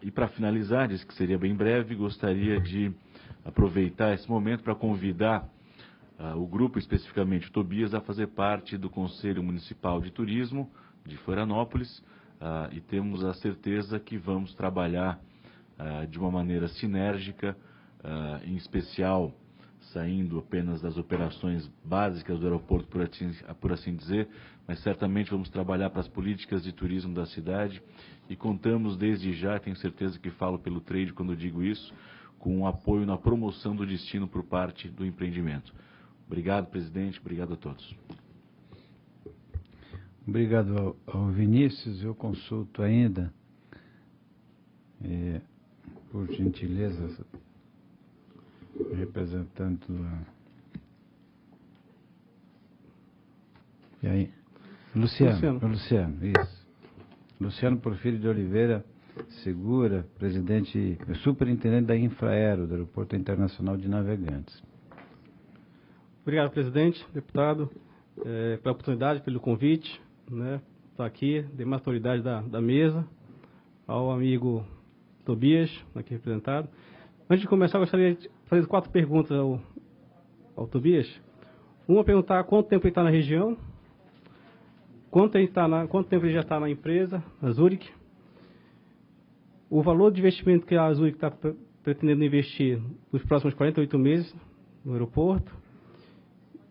E para finalizar, disse que seria bem breve, gostaria de aproveitar esse momento para convidar o grupo, especificamente o Tobias, a fazer parte do Conselho Municipal de Turismo de Florianópolis, e temos a certeza que vamos trabalhar de uma maneira sinérgica, em especial saindo apenas das operações básicas do aeroporto, por assim dizer, mas certamente vamos trabalhar para as políticas de turismo da cidade e contamos desde já, tenho certeza que falo pelo trade quando digo isso, com um apoio na promoção do destino por parte do empreendimento. Obrigado, presidente, obrigado a todos. Obrigado ao Vinícius. Eu consulto ainda, por gentileza, representante do... E aí? Luciano, isso. Luciano Porfírio de Oliveira Segura, superintendente da Infraero, do Aeroporto Internacional de Navegantes. Obrigado, presidente, deputado, pela oportunidade, pelo convite, né, estar aqui, demais autoridades da mesa, ao amigo Tobias, aqui representado. Antes de começar, eu gostaria de fazer 4 perguntas ao Tobias. Uma, perguntar quanto tempo ele está na região, quanto tempo ele já está na empresa, na Zurich, o valor de investimento que a Zurich está pretendendo investir nos próximos 48 meses no aeroporto,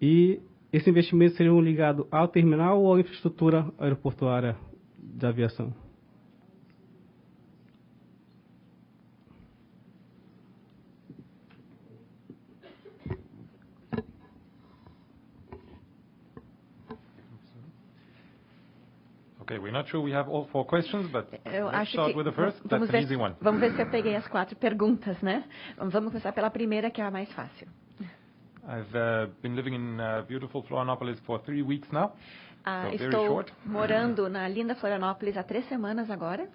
e esse investimento seria ligado ao terminal ou à infraestrutura aeroportuária de aviação? Okay, we're not sure we have all 4 questions, but let's acho start que with the first. That's an easy one. Vamos ver se eu peguei as 4 perguntas, né? Vamos começar pela primeira, que é a mais fácil. I've been living in beautiful Florianopolis for 3 weeks now, so very estou short. morando na linda Florianópolis há 3 semanas agora.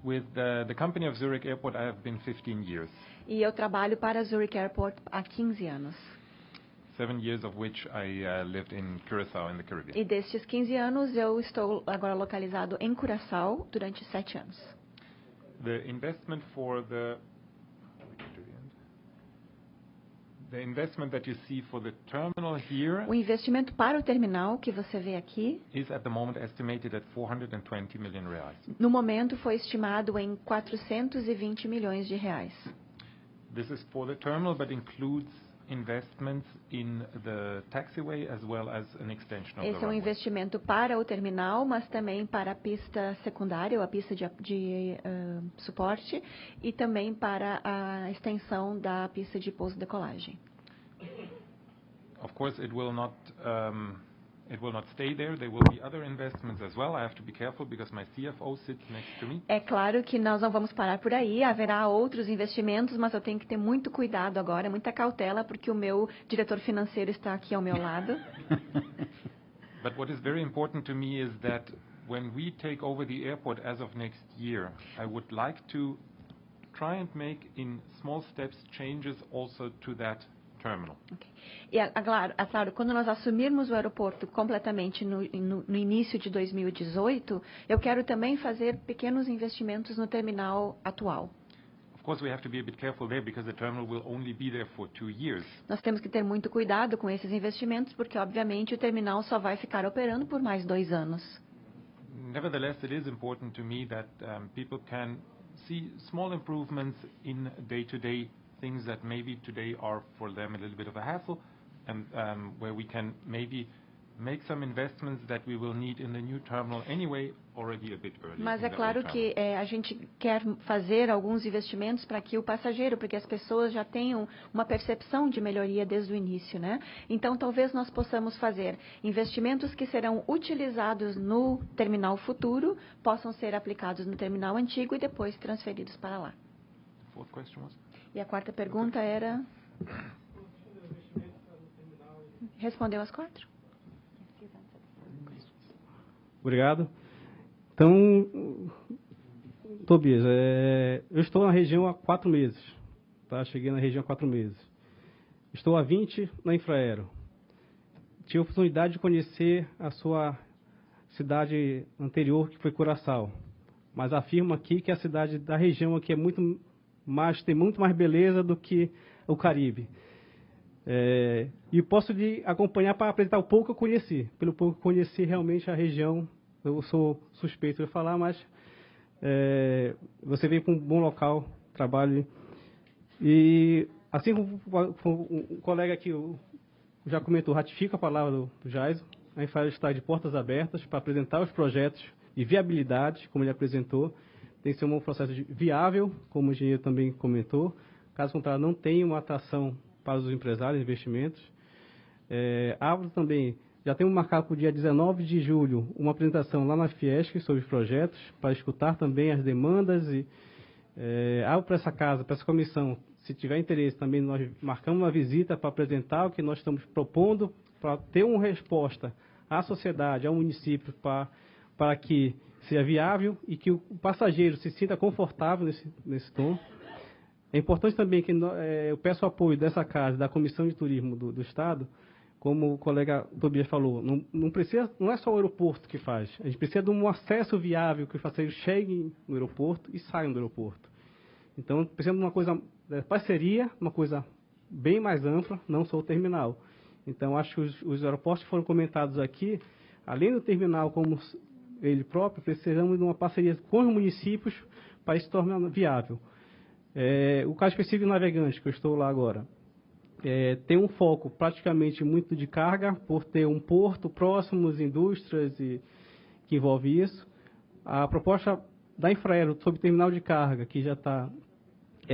With the company of Zurich Airport, I have been 15 years. E eu trabalho para a Zurich Airport há 15 anos. 7 years of which I lived in Curaçao in the Caribbean. E destes 15 anos eu estou agora localizado em Curaçao durante 7 anos. The investment for the investment that you see for the terminal here O investimento para o terminal que você vê aqui, is at the moment estimated at 420 million reais. no momento foi estimado em 420 milhões de reais. This is for the terminal, but includes investments in the taxiway as well as an extension of the Esse é um runway. investimento para o terminal, mas também para a pista secundária, ou a pista de suporte, e também para a extensão da pista de pouso e decolagem. Of course, it will not stay there. There will be other investments as well. I have to be careful because my CFO sits next to me. É claro que nós não vamos parar por aí, haverá outros investimentos, mas eu tenho que ter muito cuidado agora, muita cautela, porque o meu diretor financeiro está aqui ao meu lado. But what is very important to me is that when we take over the airport as of next year, I would like to try and make in small steps changes also to that terminal. Okay. E é claro, quando nós assumirmos o aeroporto completamente no início de 2018, eu quero também fazer pequenos investimentos no terminal atual. Of course, we have to be a bit careful there because the terminal will only be there for 2 years. Nós temos que ter muito cuidado com esses investimentos, porque obviamente o terminal só vai ficar operando por mais 2 anos. Nevertheless, it is important to me that people can see small improvements in day-to-day things that maybe today are for them a little bit of a hassle, and where we can maybe make some investments that we will need in the new terminal anyway, already a bit early. Mas é claro que a gente quer fazer alguns investimentos para que o passageiro, porque as pessoas já tenham uma percepção de melhoria desde o início, né? Então, talvez nós possamos fazer investimentos que serão utilizados no terminal futuro, possam ser aplicados no terminal antigo e depois transferidos para lá. Fourth question was? E a 4ª pergunta era... Respondeu as 4? Obrigado. Então, Tobias, eu estou na região há 4 meses. Tá? Cheguei na região há 4 meses. Estou há 20 na Infraero. Tive a oportunidade de conhecer a sua cidade anterior, que foi Curaçao. Mas afirmo aqui que a cidade da região aqui é tem muito mais beleza do que o Caribe. E posso lhe acompanhar para apresentar o pouco que eu conheci. Pelo pouco que conheci realmente a região, eu sou suspeito de falar, mas você veio para um bom local, trabalho. E assim como o colega aqui já comentou, ratifico a palavra do Jaison, a Infraero está de portas abertas para apresentar os projetos de viabilidade, como ele apresentou. Tem que ser um processo viável, como o engenheiro também comentou. Caso contrário, não tem uma atração para os empresários de investimentos. Abro também, já temos marcado para o dia 19 de julho uma apresentação lá na Fiesc sobre os projetos, para escutar também as demandas e abro para essa casa, para essa comissão, se tiver interesse também, nós marcamos uma visita para apresentar o que nós estamos propondo, para ter uma resposta à sociedade, ao município, para que seja viável e que o passageiro se sinta confortável nesse tom. É importante também que eu peço o apoio dessa casa, da Comissão de Turismo do Estado, como o colega Tobias falou, não é só o aeroporto que faz, a gente precisa de um acesso viável, que os passageiros cheguem no aeroporto e saiam do aeroporto. Então, precisamos de uma coisa, parceria, uma coisa bem mais ampla, não só o terminal. Então, acho que os aeroportos que foram comentados aqui, além do terminal como ele próprio, precisamos de uma parceria com os municípios para isso se tornar viável. O caso específico do Navegante, que eu estou lá agora, tem um foco praticamente muito de carga, por ter um porto próximo às indústrias que envolve isso. A proposta da Infraero sobre terminal de carga, que já está,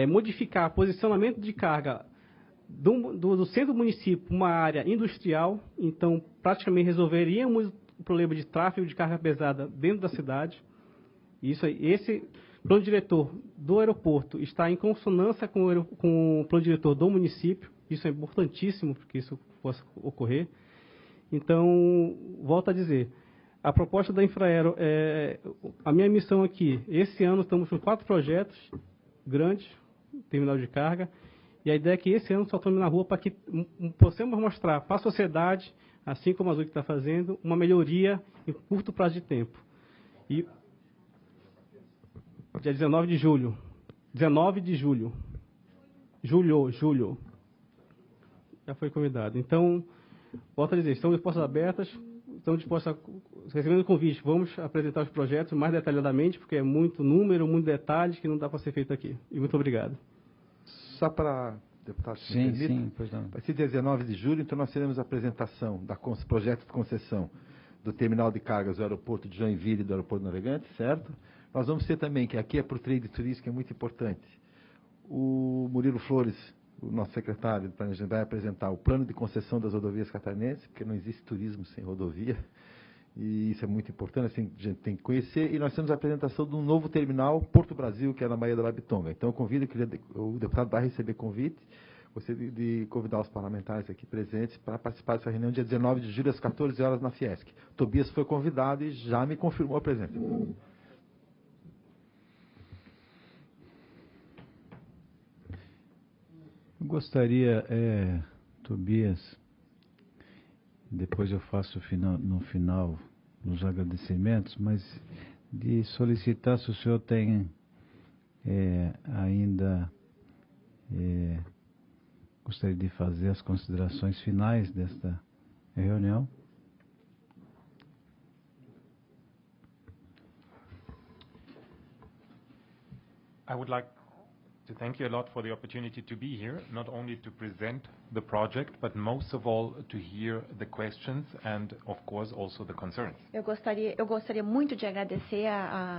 modificar posicionamento de carga do centro do município para uma área industrial. Então, praticamente resolveríamos o problema de tráfego de carga pesada dentro da cidade. Esse plano diretor do aeroporto está em consonância com o plano diretor do município. Isso é importantíssimo para que isso possa ocorrer. Então, volto a dizer, a proposta da Infraero, a minha missão aqui, esse ano estamos com 4 projetos grandes, terminal de carga, e a ideia é que esse ano só estamos na rua para que possamos mostrar para a sociedade, assim como a Azul está fazendo, uma melhoria em curto prazo de tempo. E dia 19 de julho. 19 de julho. Julho. Já foi convidado. Então, volto a dizer, estamos de portas abertas, estamos dispostos a, recebendo o convite, vamos apresentar os projetos mais detalhadamente, porque é muito número, muito detalhes que não dá para ser feito aqui. E muito obrigado. Só para, deputado, se me permite, pois não. Vai ser 19 de julho, então nós teremos a apresentação do projeto de concessão do terminal de cargas do aeroporto de Joinville e do aeroporto Navegante, certo? Nós vamos ter também, que aqui é para o trade turístico, é muito importante, o Murilo Flores, o nosso secretário de Planejamento, vai apresentar o plano de concessão das rodovias catarinenses, porque não existe turismo sem rodovia, e isso é muito importante, assim, a gente tem que conhecer, e nós temos a apresentação de um novo terminal, Porto Brasil, que é na Baía da Labitonga. Então, eu convido, o deputado vai receber convite, gostaria de convidar os parlamentares aqui presentes para participar dessa reunião dia 19 de julho, às 14 horas, na Fiesc. Tobias foi convidado e já me confirmou a presença. Eu gostaria, Tobias, depois eu faço no final os agradecimentos, mas de solicitar se o senhor tem ainda, gostaria de fazer as considerações finais desta reunião. I would like to thank you a lot for the opportunity to be here, not only to present the project, but most of all to hear the questions and, of course, also the concerns. Eu gostaria muito de agradecer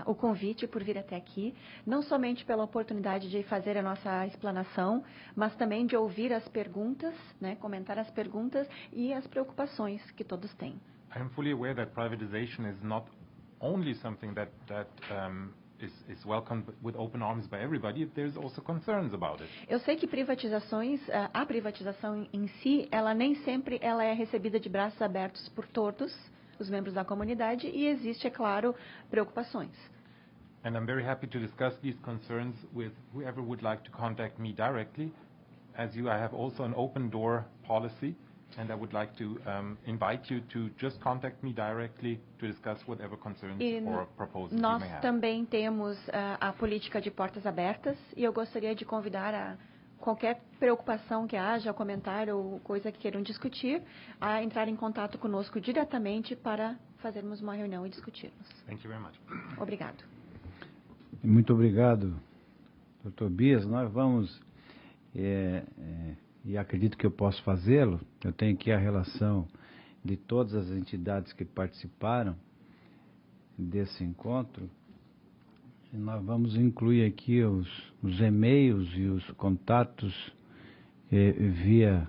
o convite por vir até aqui, não somente pela oportunidade de fazer a nossa explanação, mas também de ouvir as perguntas, né, comentar as perguntas e as preocupações que todos têm. I am fully aware that privatization is not only something that is welcomed with open arms by everybody. There's also concerns about it. Eu sei que a privatização em si, ela nem sempre é recebida de braços abertos por todos os membros da comunidade e existe, é claro, preocupações. And I'm very happy to discuss these concerns with whoever would like to contact me directly. As I have also an open door policy. And I would like to invite you to just contact me directly to discuss whatever concerns or proposals you may have. Nós também temos a política de portas abertas e eu gostaria de convidar a qualquer preocupação que haja, comentário ou coisa que queiram discutir, a entrar em contato conosco diretamente para fazermos uma reunião e discutirmos. Thank you very much. Obrigado. Muito obrigado, Dr. Tobias. Nós vamos... e acredito que eu posso fazê-lo, eu tenho aqui a relação de todas as entidades que participaram desse encontro. E nós vamos incluir aqui os e-mails e os contatos via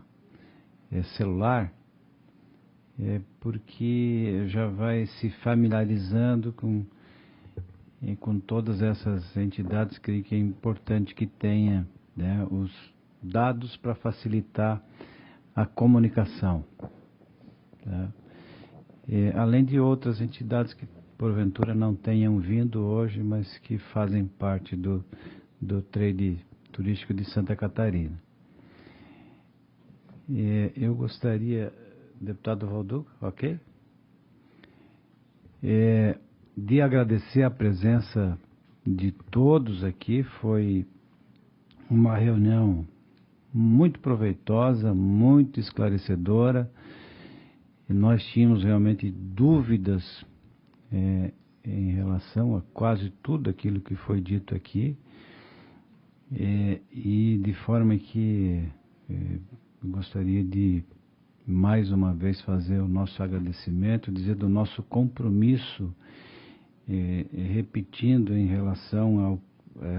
celular, porque já vai se familiarizando com todas essas entidades. Creio que é importante que tenha, né, os dados para facilitar a comunicação, tá? Além de outras entidades que porventura não tenham vindo hoje, mas que fazem parte do trade turístico de Santa Catarina. Eu gostaria, deputado Valduga, ok? De agradecer a presença de todos aqui. Foi uma reunião muito proveitosa, muito esclarecedora. E nós tínhamos realmente dúvidas em relação a quase tudo aquilo que foi dito aqui, e de forma que gostaria de mais uma vez fazer o nosso agradecimento, dizer do nosso compromisso, repetindo em relação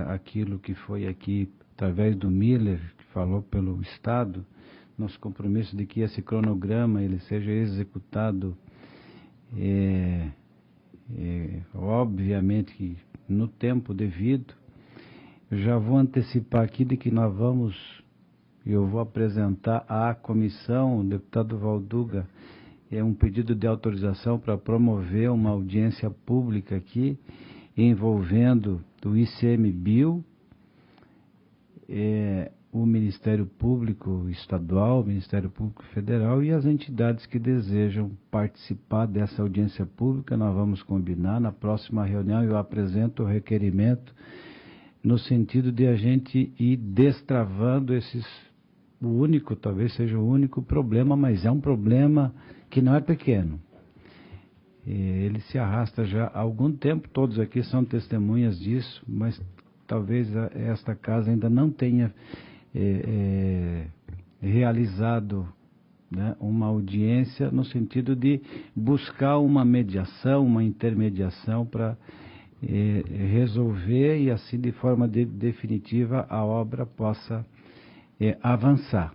àquilo que foi aqui através do Miller, que falou pelo Estado, nosso compromisso de que esse cronograma ele seja executado obviamente que no tempo devido. Eu já vou antecipar aqui de que eu vou apresentar à comissão, o deputado Valduga, um pedido de autorização para promover uma audiência pública aqui, envolvendo o ICMBio, o Ministério Público Estadual, o Ministério Público Federal e as entidades que desejam participar dessa audiência pública. Nós vamos combinar, na próxima reunião eu apresento o requerimento, no sentido de a gente ir destravando talvez seja o único problema, mas é um problema que não é pequeno. Ele se arrasta já há algum tempo, todos aqui são testemunhas disso, mas talvez esta casa ainda não tenha realizado, né, uma audiência no sentido de buscar uma mediação, uma intermediação para resolver e assim de forma definitiva a obra possa avançar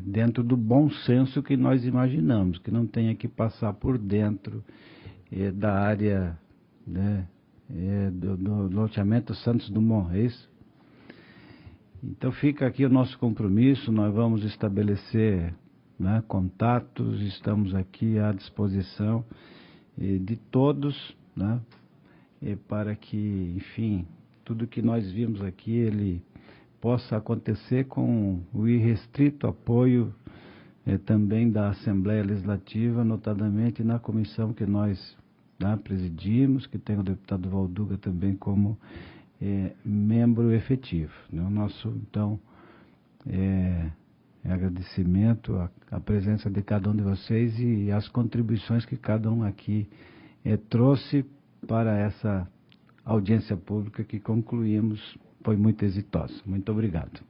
dentro do bom senso que nós imaginamos, que não tenha que passar por dentro da área, né, do loteamento Santos Dumont, é isso? Então fica aqui o nosso compromisso. Nós vamos estabelecer, né, contatos, estamos aqui à disposição de todos, né, para que, enfim, tudo que nós vimos aqui, ele possa acontecer com o irrestrito apoio também da Assembleia Legislativa, notadamente na comissão que nós, né, presidimos, que tem o deputado Valduga também como membro efetivo, né? O nosso, então, agradecimento à presença de cada um de vocês e as contribuições que cada um aqui trouxe para essa audiência pública que concluímos, foi muito exitosa. Muito obrigado.